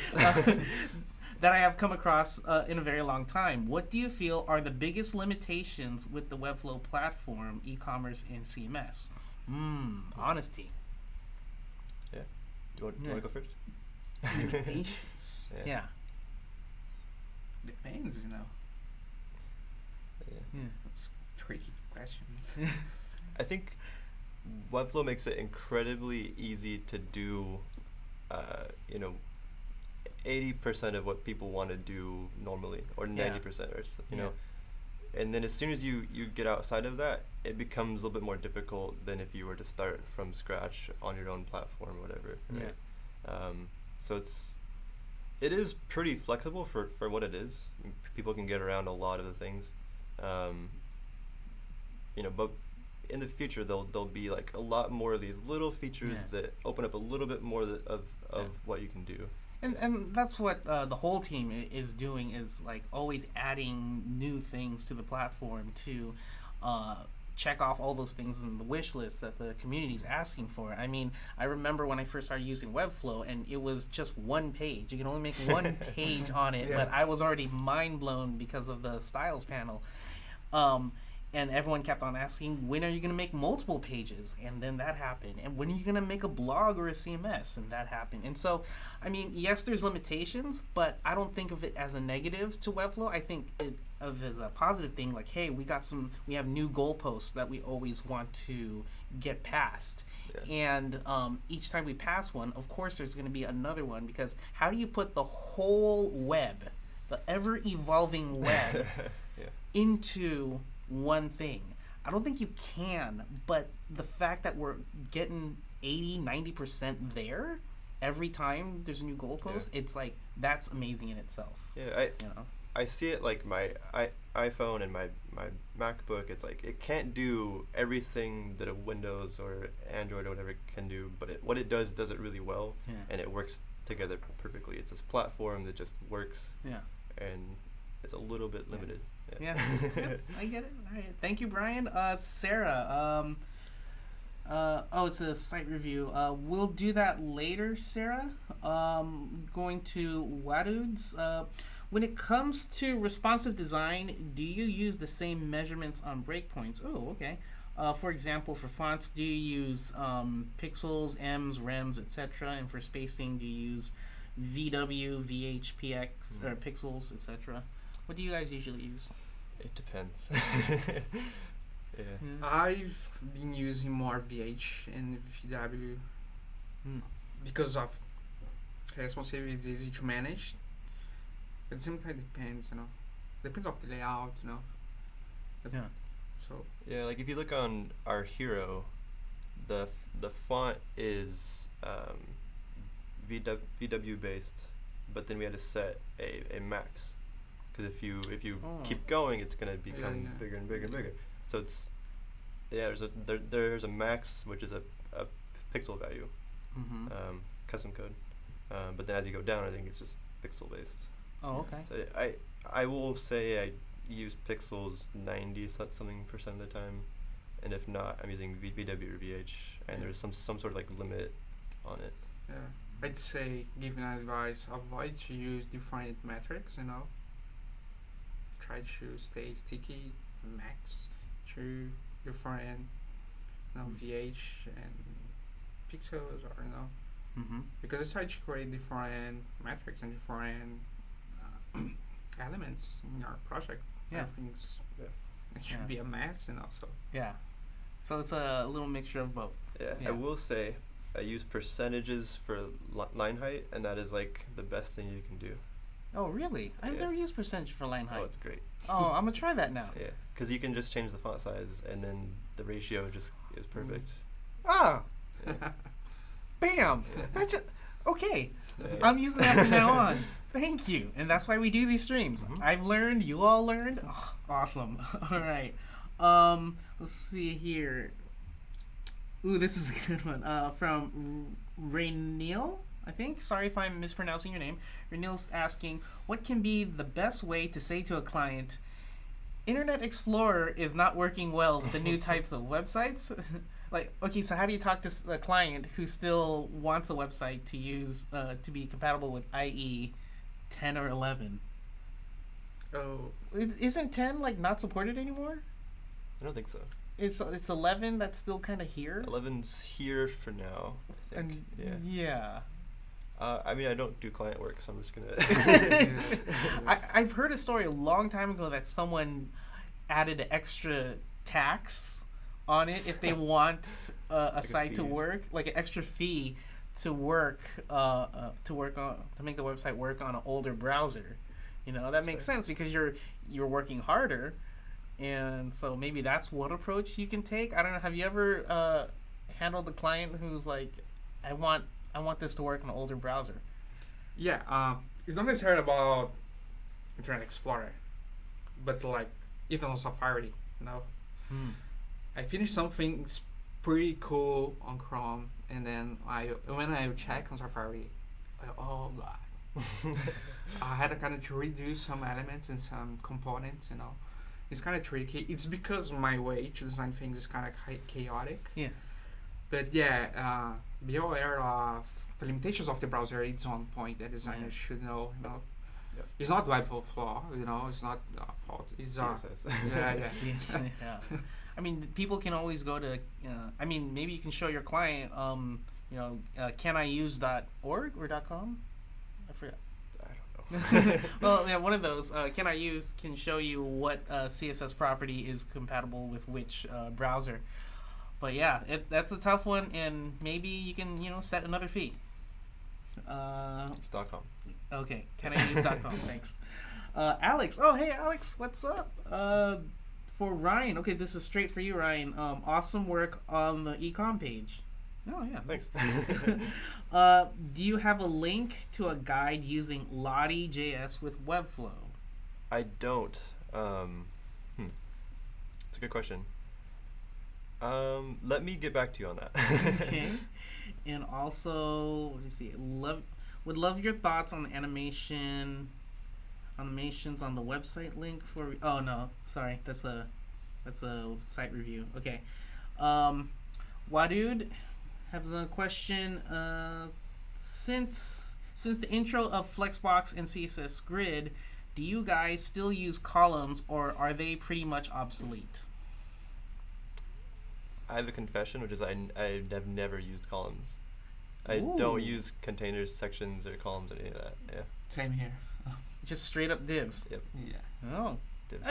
Speaker 1: that I have come across in a very long time. What do you feel are the biggest limitations with the Webflow platform, e-commerce, and CMS? Honesty.
Speaker 2: Yeah. Do you want to go first?
Speaker 3: Limitations.
Speaker 1: Yeah.
Speaker 3: Depends, you know.
Speaker 2: Yeah.
Speaker 3: That's a tricky question.
Speaker 2: I think Webflow makes it incredibly easy to do, 80% of what people want to do normally, or 90%, or you know. And then as soon as you get outside of that, it becomes a little bit more difficult than if you were to start from scratch on your own platform or whatever. Right? So it is pretty flexible for what it is. People can get around a lot of the things. But in the future there'll be like a lot more of these little features that open up a little bit more of what you can do.
Speaker 1: And that's what the whole team is doing, is like always adding new things to the platform to check off all those things in the wish list that the community is asking for. I mean, I remember when I first started using Webflow, and it was just one page. You can only make one page on it, but I was already mind blown because of the styles panel. And everyone kept on asking, when are you going to make multiple pages? And then that happened. And when are you going to make a blog or a CMS? And that happened. And so, I mean, yes, there's limitations, but I don't think of it as a negative to Webflow. I think of it as a positive thing. Like, hey, we have new goalposts that we always want to get past. Yeah. And each time we pass one, of course, there's going to be another one, because how do you put the whole web, the ever-evolving web, into one thing? I don't think you can, but the fact that we're getting 80-90% there every time there's a new goalpost, it's like, that's amazing in itself.
Speaker 2: I see it like my iPhone and my MacBook. It's like it can't do everything that a Windows or Android or whatever can do, but what it does it really well, and it works together perfectly. It's this platform that just works, and it's a little bit limited.
Speaker 1: Yeah. I get it. All right. Thank you, Brian. Sarah. It's a site review. We'll do that later, Sarah. Going to Wadudes. When it comes to responsive design, do you use the same measurements on breakpoints? Oh, okay. For example, for fonts, do you use pixels, M's, rems, etc.? And for spacing, do you use VW, VHPX, or pixels, etc.? What do you guys usually use?
Speaker 2: It depends.
Speaker 3: I've been using more VH and VW because of responsive. It's easy to manage. At the same time, depends, Depends of the layout, So
Speaker 2: like if you look on our hero, the font is VW based, but then we had to set a max. Because if you keep going, it's gonna become bigger and bigger and bigger. So it's there's a max, which is a pixel value, custom code. But then as you go down, I think it's just pixel based.
Speaker 1: Oh, okay.
Speaker 2: So I will say I use pixels 90% of the time, and if not, I'm using VW or VH, and there's some sort of like limit on it.
Speaker 3: Yeah, I'd say, giving advice, avoid to use defined metrics. Try to stay sticky, max to different, VH and pixels, or because it's hard to create different metrics and different elements in our project. Everything's it should be a mess, So
Speaker 1: so it's a little mixture of both.
Speaker 2: I will say I use percentages for line height, and that is like the best thing you can do.
Speaker 1: Oh, really? I've never used percentage for line height.
Speaker 2: Oh, it's great.
Speaker 1: Oh, I'm gonna try that now.
Speaker 2: Yeah, because you can just change the font size, and then the ratio just is perfect.
Speaker 1: Ah, bam! That's just okay. I'm using that from now on. Thank you, and that's why we do these streams. I've learned. You all learned. Oh, awesome. All right. Let's see here. Ooh, this is a good one. From Rainiel, I think. Sorry if I'm mispronouncing your name. Rainiel's asking, what can be the best way to say to a client, Internet Explorer is not working well with the new types of websites? Like, okay, so how do you talk to a client who still wants a website to use to be compatible with IE 10 or 11.
Speaker 3: Oh,
Speaker 1: Isn't 10 like not supported anymore?
Speaker 2: I don't think so.
Speaker 1: It's 11 that's still kind of here.
Speaker 2: 11's here for now, I think.
Speaker 1: And
Speaker 2: Yeah. I mean, I don't do client work, so I'm just gonna.
Speaker 1: I've heard a story a long time ago that someone added an extra tax on it if they want a
Speaker 2: Like a
Speaker 1: site to
Speaker 2: fee.
Speaker 1: work, like an extra fee to work on to make the website work on an older browser. You know, that
Speaker 2: That's
Speaker 1: makes
Speaker 2: fair.
Speaker 1: sense because you're working harder, and so maybe that's one approach you can take. I don't know. Have you ever handled the client who's like, I want this to work on an older browser?
Speaker 3: yeah. It's not necessarily about Internet Explorer, but like even on Safari. You know, I finished something pretty cool on Chrome, and then when I check on Safari, oh god, I had to kind of redo some elements and some components. You know, it's kind of tricky. It's because my way to design things is kind of chaotic.
Speaker 1: Yeah.
Speaker 3: But yeah, be aware of the limitations of the browser. It's one point that designers
Speaker 1: Yeah.
Speaker 3: should know. You know,
Speaker 2: Yep.
Speaker 3: it's not Webflow flaw. You know, it's not fault. It's
Speaker 2: CSS.
Speaker 3: yeah.
Speaker 1: See, yeah. I mean, people can always go to. I mean, maybe you can show your client. Caniuse.org or .com. I forgot.
Speaker 2: I don't know.
Speaker 1: Well, yeah, one of those. Can show you what CSS property is compatible with which browser. But yeah, that's a tough one, and maybe you can set another fee.
Speaker 2: It's .com.
Speaker 1: Okay, caniuse.com. Thanks. Alex. Oh, hey, Alex. What's up? For Ryan. Okay, this is straight for you, Ryan. Awesome work on the ecom page. Oh, yeah.
Speaker 2: Thanks.
Speaker 1: Do you have a link to a guide using Lottie.js with Webflow?
Speaker 2: I don't. It's a good question. Let me get back to you on that.
Speaker 1: Okay. And also, what do you see? Would love your thoughts on animations on the website link for. Oh no, sorry, that's a site review. Okay. Wadude has a question. Since the intro of Flexbox and CSS Grid, do you guys still use columns or are they pretty much obsolete?
Speaker 2: I have a confession, which is I have never used columns. I
Speaker 1: Ooh.
Speaker 2: don't use containers, sections, or columns, or any of that. Yeah.
Speaker 3: Same here.
Speaker 1: Just straight up divs.
Speaker 2: Yep.
Speaker 3: Yeah.
Speaker 1: Oh.
Speaker 2: Divs,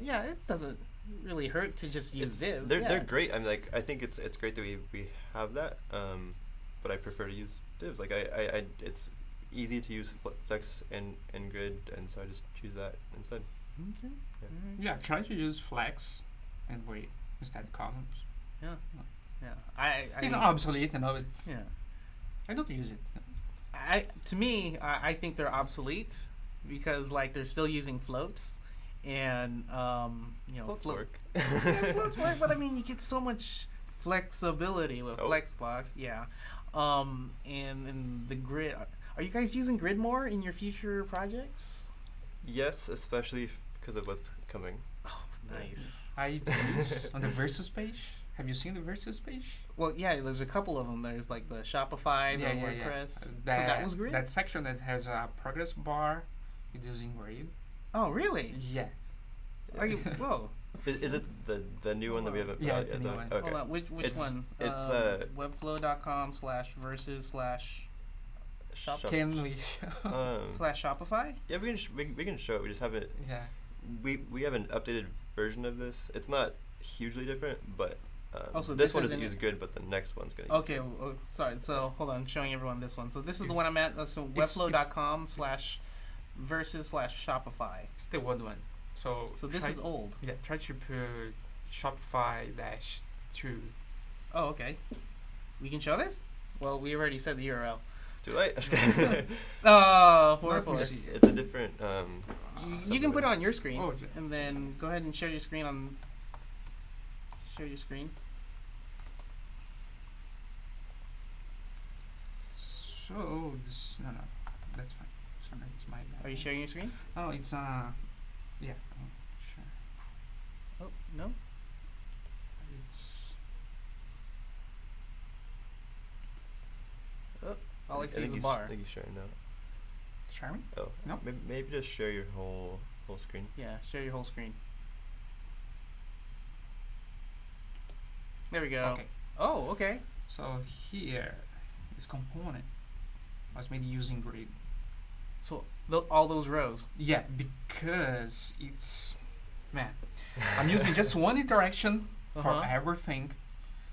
Speaker 1: Yeah, it doesn't really hurt to just use divs.
Speaker 2: They're great. I mean, I think it's great that we have that. But I prefer to use divs. It's easy to use Flex and Grid, and so I just choose that instead.
Speaker 1: Okay.
Speaker 3: Yeah. Try to use Flex and Grid instead of columns.
Speaker 1: Yeah.
Speaker 3: It's not obsolete, you know. It's
Speaker 1: Yeah.
Speaker 3: I don't use it.
Speaker 1: I think they're obsolete because they're still using floats, and
Speaker 2: Floats work.
Speaker 1: Yeah, floats work, but I mean you get so much flexibility with Flexbox. Yeah. And the Grid. Are you guys using Grid more in your future projects?
Speaker 2: Yes, especially because of what's coming.
Speaker 1: Oh, nice.
Speaker 3: I use on the Versus page. Have you seen the Versus page?
Speaker 1: Well, yeah, there's a couple of them. There's the Shopify, the WordPress. So that was Grid?
Speaker 3: That section that has a progress bar is using Grid.
Speaker 1: Oh, really?
Speaker 3: Yeah.
Speaker 1: Are you, whoa.
Speaker 2: Is it the new one that we haven't put
Speaker 3: Yeah,
Speaker 2: out
Speaker 3: the
Speaker 2: yet?
Speaker 3: new
Speaker 2: though?
Speaker 3: one.
Speaker 2: Okay.
Speaker 1: Hold on, which
Speaker 2: It's-
Speaker 1: one?
Speaker 2: it's,
Speaker 1: webflow.com/versus/shop
Speaker 3: Can we?
Speaker 1: /Shopify?
Speaker 2: Yeah, we can show it. We just haven't.
Speaker 3: Yeah.
Speaker 2: We have an updated version of this. It's not hugely different, but
Speaker 1: So
Speaker 2: this
Speaker 1: this
Speaker 2: one doesn't
Speaker 1: isn't
Speaker 2: use
Speaker 1: it?
Speaker 2: Grid, but the next one's gonna.
Speaker 1: Okay, sorry. So hold on, showing everyone this one. So this is the one I'm at. So
Speaker 3: it's-
Speaker 1: webflow.com/versus/Shopify.
Speaker 3: It's the old one. So
Speaker 1: this
Speaker 3: try,
Speaker 1: is old.
Speaker 3: Yeah, try to put Shopify-2.
Speaker 1: Oh, okay. We can show this? Well, we already said the URL.
Speaker 2: Too late.
Speaker 1: Oh,
Speaker 3: Let me
Speaker 1: 404.
Speaker 3: see.
Speaker 2: It's a different.
Speaker 1: You can put it on your screen,
Speaker 3: Oh, yeah.
Speaker 1: and then go ahead and share your screen on. Share your screen.
Speaker 3: So no, that's fine. Sorry, it's my bad.
Speaker 1: Are you sharing your screen?
Speaker 3: Oh, it's yeah. Oh, sure.
Speaker 1: Oh no.
Speaker 3: It's
Speaker 1: Oh, I'll likes to use a bar.
Speaker 2: I think he's sharing now.
Speaker 3: Sharing?
Speaker 2: Oh,
Speaker 3: No.
Speaker 2: Maybe just share your whole screen.
Speaker 1: Yeah, share your whole screen. There we go.
Speaker 3: Okay.
Speaker 1: Oh, okay.
Speaker 3: So here, this component was made using grid.
Speaker 1: So all those rows.
Speaker 3: Yeah, because man, I'm using just one interaction for
Speaker 1: Uh-huh.
Speaker 3: everything.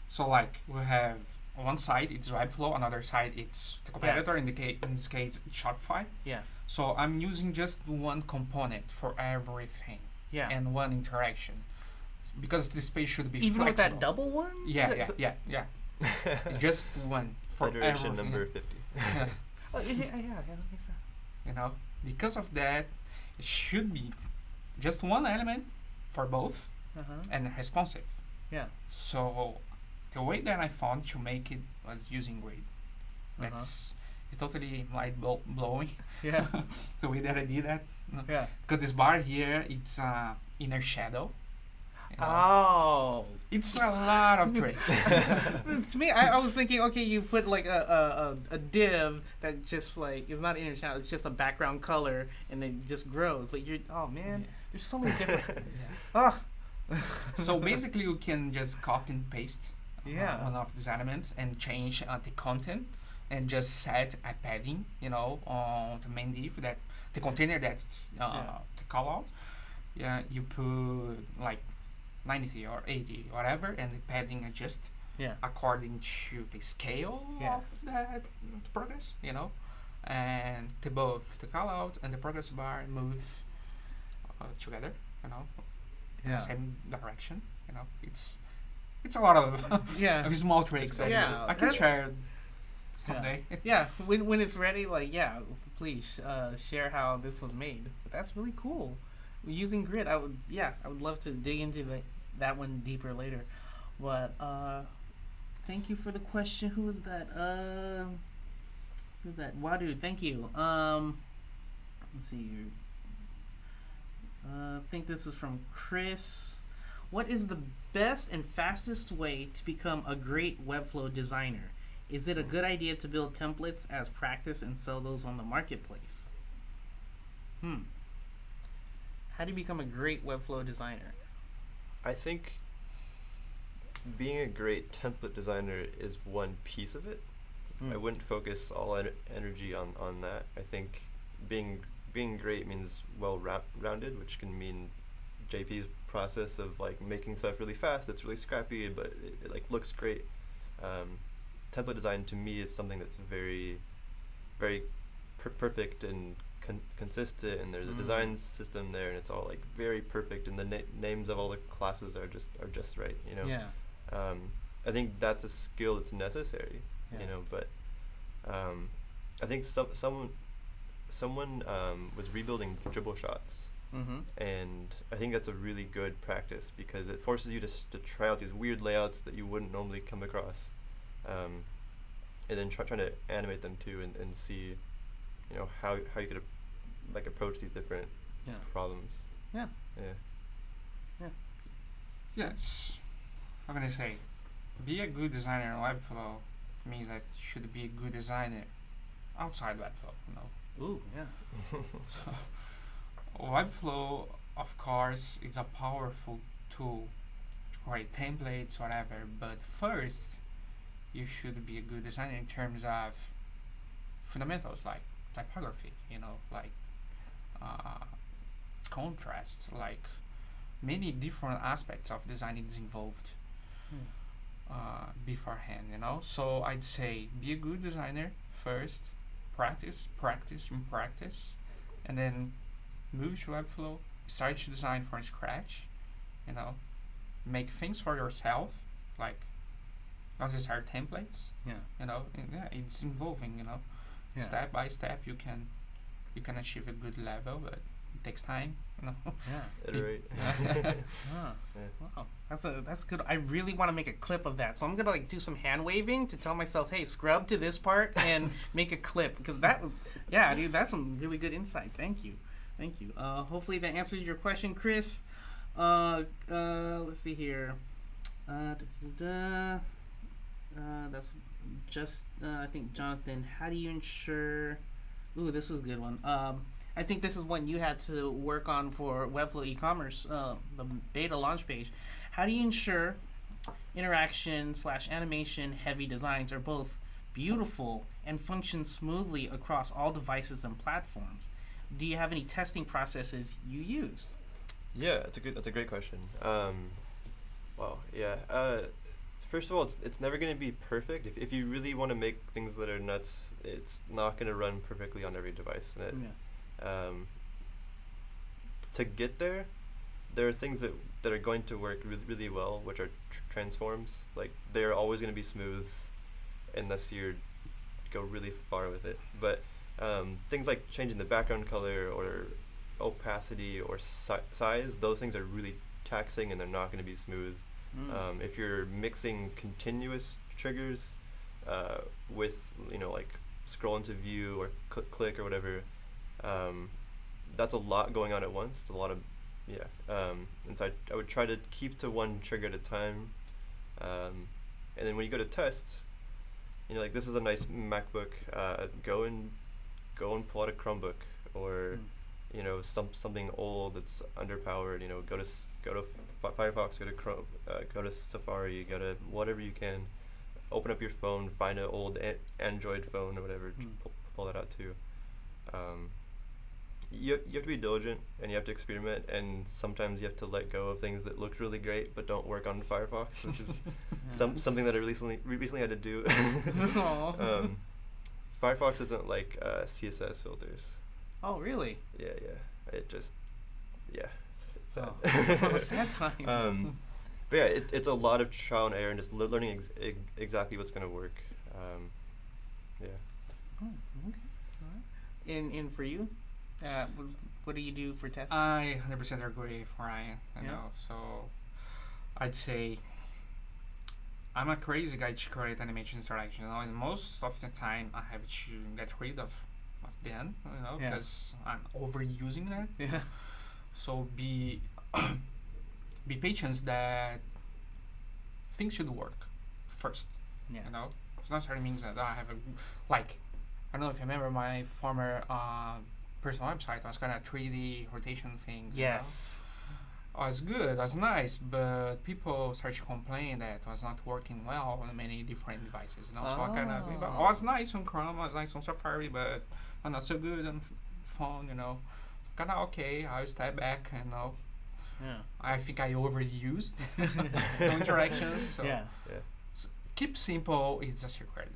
Speaker 3: So like we have on one side it's Webflow, another side it's the competitor. In this case, Shopify.
Speaker 1: Yeah.
Speaker 3: So I'm using just one component for everything
Speaker 1: Yeah.
Speaker 3: and one interaction because this page should be
Speaker 1: Even with
Speaker 3: flexible.
Speaker 1: that double one?
Speaker 3: Yeah. It's just one for
Speaker 2: Iteration
Speaker 3: everything.
Speaker 2: number 50.
Speaker 1: Oh, yeah, that makes sense.
Speaker 3: You know, because of that, it should be just one element for both
Speaker 1: Uh-huh.
Speaker 3: and responsive.
Speaker 1: Yeah.
Speaker 3: So the way that I found to make it was using grid. That's it's totally blowing.
Speaker 1: Yeah.
Speaker 3: The way that I did that.
Speaker 1: Yeah.
Speaker 3: Because this bar here, it's inner shadow. You know?
Speaker 1: Oh.
Speaker 3: It's a lot of tricks.
Speaker 1: To me, I was thinking, okay, you put like a div that just like is not inner channel, it's just a background color, and it just grows. But oh man,
Speaker 3: Yeah.
Speaker 1: there's so many different.
Speaker 3: Yeah.
Speaker 1: Oh.
Speaker 3: So basically, you can just copy and paste
Speaker 1: Yeah.
Speaker 3: one of these elements and change the content and just set a padding, on the main div that the container that's the call out. Yeah, you put like 90 or 80, whatever, and the padding adjust
Speaker 1: Yeah.
Speaker 3: according to the scale
Speaker 1: Yeah.
Speaker 3: of that progress, and both the call out and the progress bar move together, in
Speaker 1: Yeah.
Speaker 3: the same direction. It's a lot of
Speaker 1: Yeah.
Speaker 3: of small tricks that
Speaker 1: Yeah,
Speaker 3: I can
Speaker 1: that's-
Speaker 3: share someday.
Speaker 1: Yeah. When it's ready, like please share how this was made. But that's really cool. Using grid, I would love to dig into that one deeper later. But thank you for the question. Who was that? Who's that? Wadu, thank you. Let's see here. I think this is from Chris. What is the best and fastest way to become a great Webflow designer? Is it a good idea to build templates as practice and sell those on the marketplace? How do you become a great Webflow designer?
Speaker 2: I think being a great template designer is one piece of it. I wouldn't focus all energy on that. I think being great means well-rounded, which can mean JP's process of like making stuff really fast. It's really scrappy, but it like looks great. Template design to me is something that's very, very perfect and consistent, and there's a design system there, and it's all like very perfect, and the names of all the classes are just right.
Speaker 1: Yeah.
Speaker 2: I think that's a skill that's necessary.
Speaker 1: Yeah.
Speaker 2: But I think someone was rebuilding dribble shots.
Speaker 1: Mm-hmm.
Speaker 2: And I think that's a really good practice because it forces you to try out these weird layouts that you wouldn't normally come across, and then trying to animate them too, and see, how you could like approach these different problems.
Speaker 1: Yeah.
Speaker 3: Yes. How can I say? Be a good designer in Webflow means that you should be a good designer outside Webflow.
Speaker 1: Ooh, yeah.
Speaker 3: Webflow, of course, is a powerful tool to create templates, whatever. But first, you should be a good designer in terms of fundamentals like typography, like contrast, like many different aspects of design is involved beforehand. So I'd say be a good designer first, practice, and then move to Webflow, start to design from scratch, make things for yourself, like not just our templates. It's involving, step by step you can achieve a good level, but it takes time,
Speaker 2: Iterate.
Speaker 1: Wow, that's good. I really want to make a clip of that, so I'm gonna do some hand waving to tell myself, hey, scrub to this part and make a clip, because that was, dude, that's some really good insight. Thank you. Hopefully that answers your question, Chris. Let's see here. That's just I think Jonathan. How do you ensure? Ooh, this is a good one. I think this is one you had to work on for Webflow Ecommerce, the beta launch page. How do you ensure interaction / animation heavy designs are both beautiful and function smoothly across all devices and platforms? Do you have any testing processes you use?
Speaker 2: Yeah, that's a great question. Well, yeah. First of all, it's never going to be perfect. If you really want to make things that are nuts, it's not going to run perfectly on every device. And to get there, there are things that are going to work really, really well, which are transforms. Like, they're always going to be smooth unless you go really far with it. But things like changing the background color or opacity or size, those things are really taxing and they're not going to be smooth. If you're mixing continuous triggers with, like scroll into view or click or whatever, that's a lot going on at once. It's a lot of, and so I would try to keep to one trigger at a time. And then when you go to test, like this is a nice MacBook, go and pull out a Chromebook or something old that's underpowered. Go to Firefox, go to Chrome, go to Safari, go to whatever you can. Open up your phone, find an old Android phone or whatever, pull that out too. You have to be diligent and you have to experiment, and sometimes you have to let go of things that look really great but don't work on Firefox, which is something that I recently had to do. Firefox isn't like CSS filters.
Speaker 1: Oh, really?
Speaker 2: Yeah. It just, it's sad.
Speaker 1: Sad times.
Speaker 2: But yeah, it's a lot of trial and error and just learning exactly what's going to work. Yeah.
Speaker 1: Oh, okay. All right. And for you, what do you do for testing?
Speaker 3: I 100% agree, Ryan. So I'd say I'm a crazy guy to create animation interaction. And most of the time I have to get rid of them, because I'm overusing that.
Speaker 1: Yeah.
Speaker 3: So be patient that things should work first.
Speaker 1: Yeah.
Speaker 3: It's not necessarily means that I have I don't know if you remember my former personal website was kind of 3D rotation thing.
Speaker 1: Yes.
Speaker 3: It was good, it was nice, but people started to complain that it was not working well on many different devices. So I kind of, it was nice on Chrome, it was nice on Safari, but not so good on phone. Kind of okay. I'll step back and I think I overused the interactions. So keep simple. It's a secret.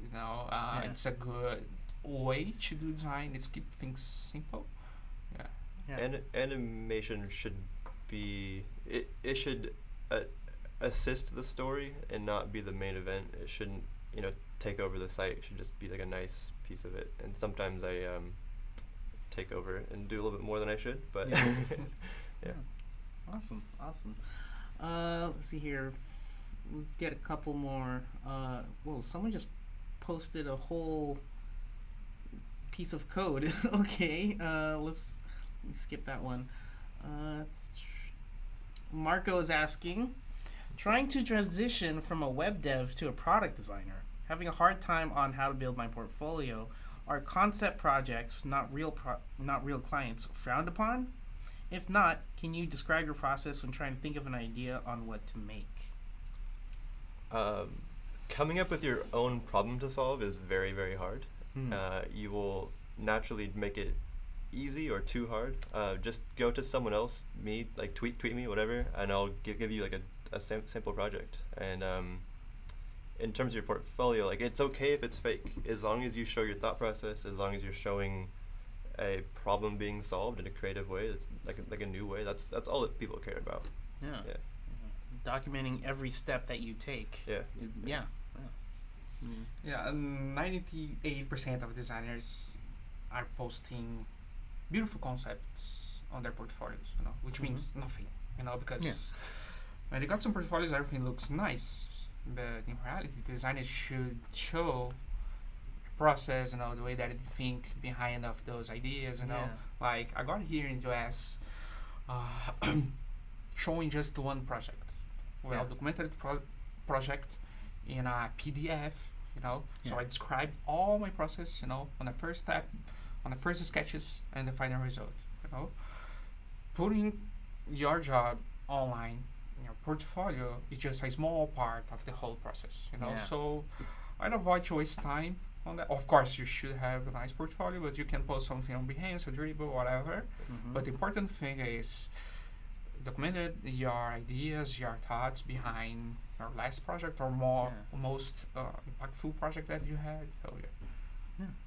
Speaker 3: It's a good way to do design. Is keep things simple.
Speaker 2: And animation should be it should assist the story and not be the main event. It shouldn't take over the site. It should just be like a nice piece of it. And sometimes I take over and do a little bit more than I should, but yeah.
Speaker 1: Awesome. Let's see here. Let's get a couple more. Whoa, someone just posted a whole piece of code. Okay, let me skip that one. Marco is asking, trying to transition from a web dev to a product designer, having a hard time on how to build my portfolio. Are concept projects, not real clients, frowned upon? If not, can you describe your process when trying to think of an idea on what to make?
Speaker 2: Coming up with your own problem to solve is very, very hard. You will naturally make it easy or too hard. Just go to someone else, me, like tweet me, whatever, and I'll give you like a simple project. And in terms of your portfolio, like it's okay if it's fake, as long as you show your thought process, as long as you're showing a problem being solved in a creative way, that's like a new way. That's all that people care about.
Speaker 1: Yeah. Documenting every step that you take.
Speaker 2: Yeah.
Speaker 3: 98% of designers are posting beautiful concepts on their portfolios, which means nothing, because when they got some portfolios, everything looks nice, but in reality, designers should show process, the way that they think behind of those ideas, Like I got here in US, showing just one project, documented project in a PDF, So I described all my process, on the first step, on the first sketches, and the final result, Putting your job online, your portfolio is just a small part of the whole process, So I'd avoid to waste time on that. Of course, you should have a nice portfolio, but you can post something on Behance or Dribble, whatever. But the important thing is documented your ideas, your thoughts behind your last project or most impactful project that you had. So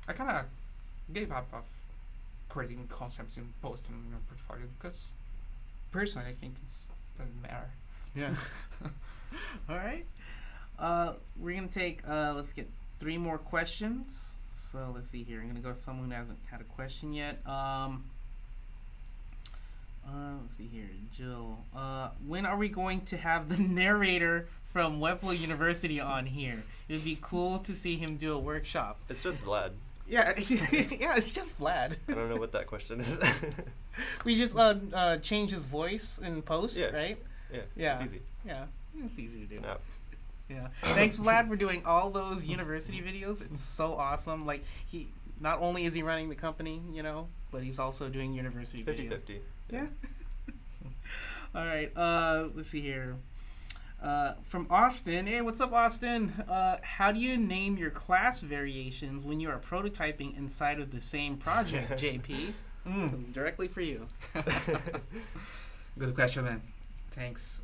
Speaker 3: I kind of gave up of creating concepts and posting in your portfolio because personally I think it doesn't matter.
Speaker 1: Yeah. All right. We're gonna take let's get 3 more questions. So let's see here. I'm gonna go to someone who hasn't had a question yet. Let's see here, Jill. When are we going to have the narrator from Webflow University on here? It would be cool to see him do a workshop.
Speaker 2: It's just Vlad.
Speaker 1: Yeah, yeah, it's just Vlad.
Speaker 2: I don't know what that question is.
Speaker 1: We just change his voice in post, right?
Speaker 2: Yeah, it's easy.
Speaker 1: Yeah, it's easy to do.
Speaker 2: It's an app.
Speaker 1: Yeah. Thanks, Vlad, for doing all those university videos. It's so awesome. Like, he not only is he running the company, but he's also doing university videos.
Speaker 2: 50-50.
Speaker 1: Yeah. All right. Let's see here. From Austin. Hey, what's up, Austin? How do you name your class variations when you are prototyping inside of the same project, JP? Directly for you.
Speaker 3: Good question, man. Thanks.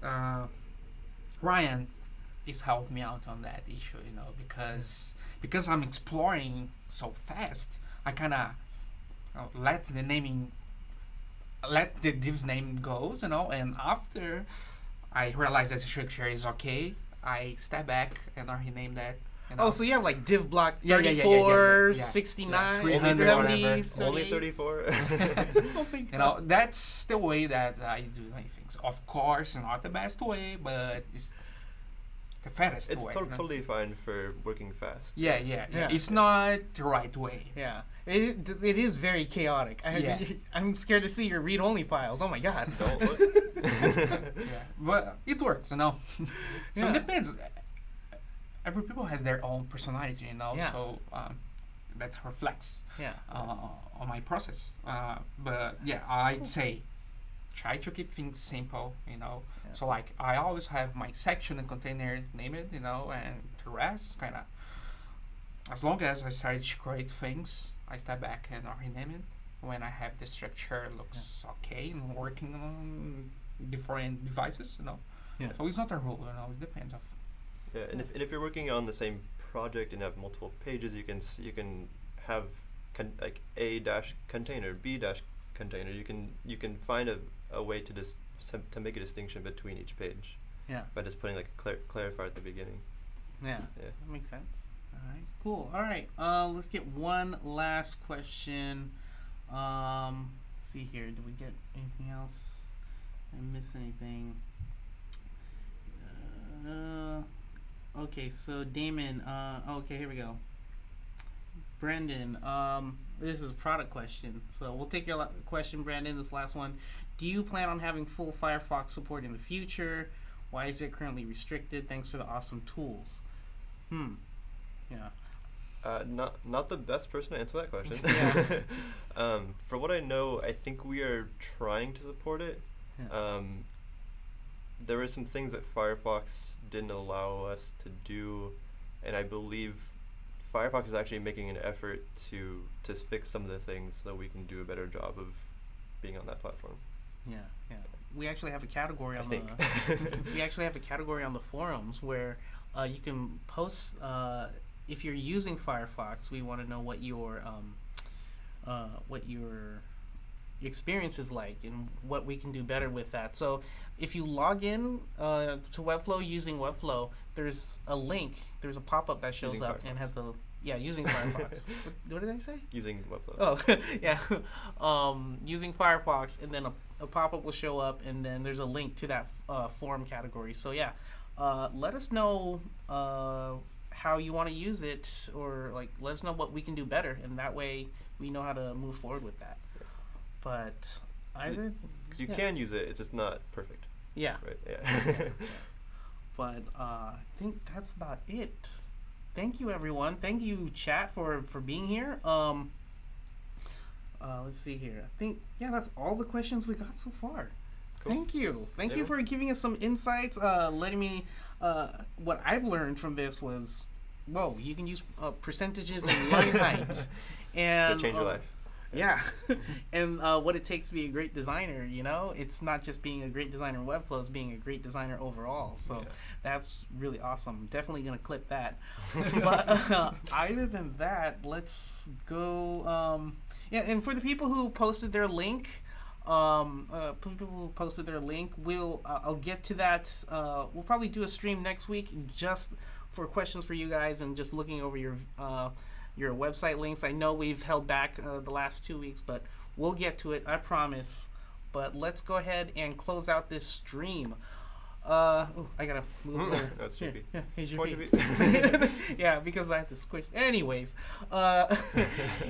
Speaker 3: Ryan is helping me out on that issue, because I'm exploring so fast. I kind of let the div's name goes, and after I realize that the structure is okay, I step back and I rename that.
Speaker 1: Oh, so you have like div block 34, 69,
Speaker 3: 300,
Speaker 1: 70,
Speaker 2: only 34.
Speaker 3: That's the way that I do many things. Of course, not the best way, but it's the fairest way.
Speaker 2: It's totally fine for working fast.
Speaker 3: Yeah. It's not the right way.
Speaker 1: Yeah. It is very chaotic. I'm scared to see your read-only files. Oh my god.
Speaker 2: Don't look.
Speaker 3: But it works, So it depends. Every people has their own personality, So that reflects on my process. But I'd say try to keep things simple, So like I always have my section and container named, and the rest kind of. As long as I start to create things, I step back and rename it when I have the structure looks okay and working on different devices,
Speaker 1: Yeah.
Speaker 3: So it's not a rule, It depends of.
Speaker 2: Yeah, and if you're working on the same project and have multiple pages, you can have like A dash container, B dash container. You can find a way to make a distinction between each page.
Speaker 1: Yeah.
Speaker 2: By just putting like a clarifier at the beginning.
Speaker 1: Yeah. That makes sense. All right, cool. All right, let's get one last question. Let's see here. Did we get anything else? Did I miss anything? Okay, so Damon. Okay, here we go. Brendan. This is a product question. So we'll take your question, Brandon. This last one. Do you plan on having full Firefox support in the future? Why is it currently restricted? Thanks for the awesome tools. Yeah.
Speaker 2: Not the best person to answer that question.
Speaker 1: Yeah.
Speaker 2: For what I know, I think we are trying to support it.
Speaker 1: Yeah.
Speaker 2: There were some things that Firefox didn't allow us to do, and I believe Firefox is actually making an effort to fix some of the things so that we can do a better job of being on that platform.
Speaker 1: Yeah. We actually have a category on we actually have a category on the forums where you can post if you're using Firefox. We want to know what your experience is like and what we can do better with that. So if you log in to Webflow using Webflow, there's a link. There's a pop-up that shows up and has the using Firefox. What did I say?
Speaker 2: Using Webflow.
Speaker 1: Oh, yeah. Using Firefox, and then a pop-up will show up, and then there's a link to that forum category. So yeah, let us know how you want to use it, or like let us know what we can do better, and that way we know how to move forward with that. But either
Speaker 2: because you can use it, it's just not perfect.
Speaker 1: Yeah.
Speaker 2: Right. Yeah.
Speaker 1: But I think that's about it. Thank you, everyone. Thank you, chat, for being here. Let's see here. I think, yeah, that's all the questions we got so far.
Speaker 2: Cool.
Speaker 1: Thank you. Thank you for giving us some insights, letting me, what I've learned from this was, whoa, you can use percentages and line height. And
Speaker 2: It's gonna change your life.
Speaker 1: Yeah. And what it takes to be a great designer, you know? It's not just being a great designer in Webflow, it's being a great designer overall. So that's really awesome. Definitely going to clip that. But other than that, let's go. Yeah, and for the people who posted their link, I'll get to that. We'll probably do a stream next week just for questions for you guys and just looking over your website links. I know we've held back the last 2 weeks, but we'll get to it, I promise. But let's go ahead and close out this stream. I gotta move there.
Speaker 2: That's tricky.
Speaker 1: Yeah, here's your
Speaker 2: Point
Speaker 1: feet. Yeah, because I have to squish. Anyways,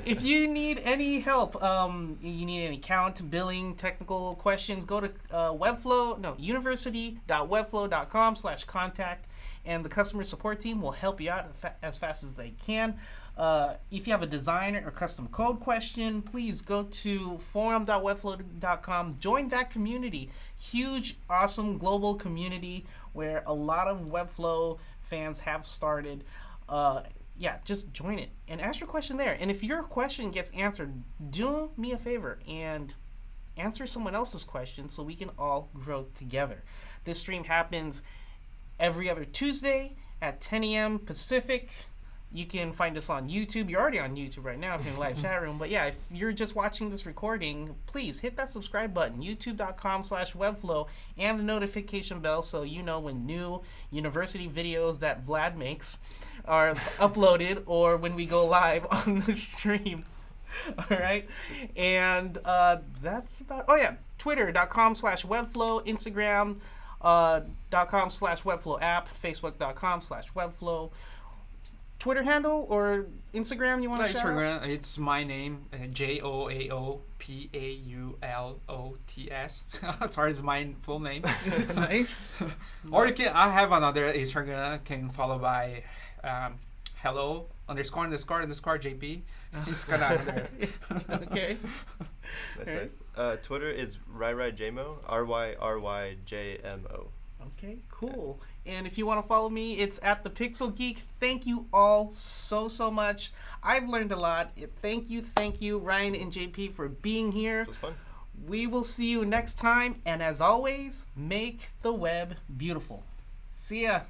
Speaker 1: if you need any help, you need any account, billing, technical questions, go to university.webflow.com/contact, and the customer support team will help you out as fast as they can. If you have a design or custom code question, please go to forum.webflow.com. Join that community. Huge, awesome global community where a lot of Webflow fans have started. Yeah, just join it and ask your question there. And if your question gets answered, do me a favor and answer someone else's question so we can all grow together. This stream happens every other Tuesday at 10 a.m. Pacific. You can find us on YouTube. You're already on YouTube right now if you're in the live chat room. But yeah, if you're just watching this recording, please hit that subscribe button, youtube.com/webflow, and the notification bell so you know when new university videos that Vlad makes are uploaded or when we go live on the stream. All right. And that's about, oh yeah, twitter.com/webflow, Instagram.com/webflow app, facebook.com/webflow. Twitter handle or Instagram you want to shout out?
Speaker 3: It's my name, JoaoPaulots. Sorry, it's my full name.
Speaker 1: Nice.
Speaker 3: Or I have another Instagram, can follow by hello___JP. It's kind of
Speaker 1: Okay.
Speaker 2: Nice. Twitter is RyRyJmo, RYRYJMO.
Speaker 1: Okay, cool. And if you want to follow me, it's at the Pixel Geek. Thank you all so much. I've learned a lot. Thank you, Ryan and JP, for being here.
Speaker 2: It was fun.
Speaker 1: We will see you next time. And as always, make the web beautiful. See ya.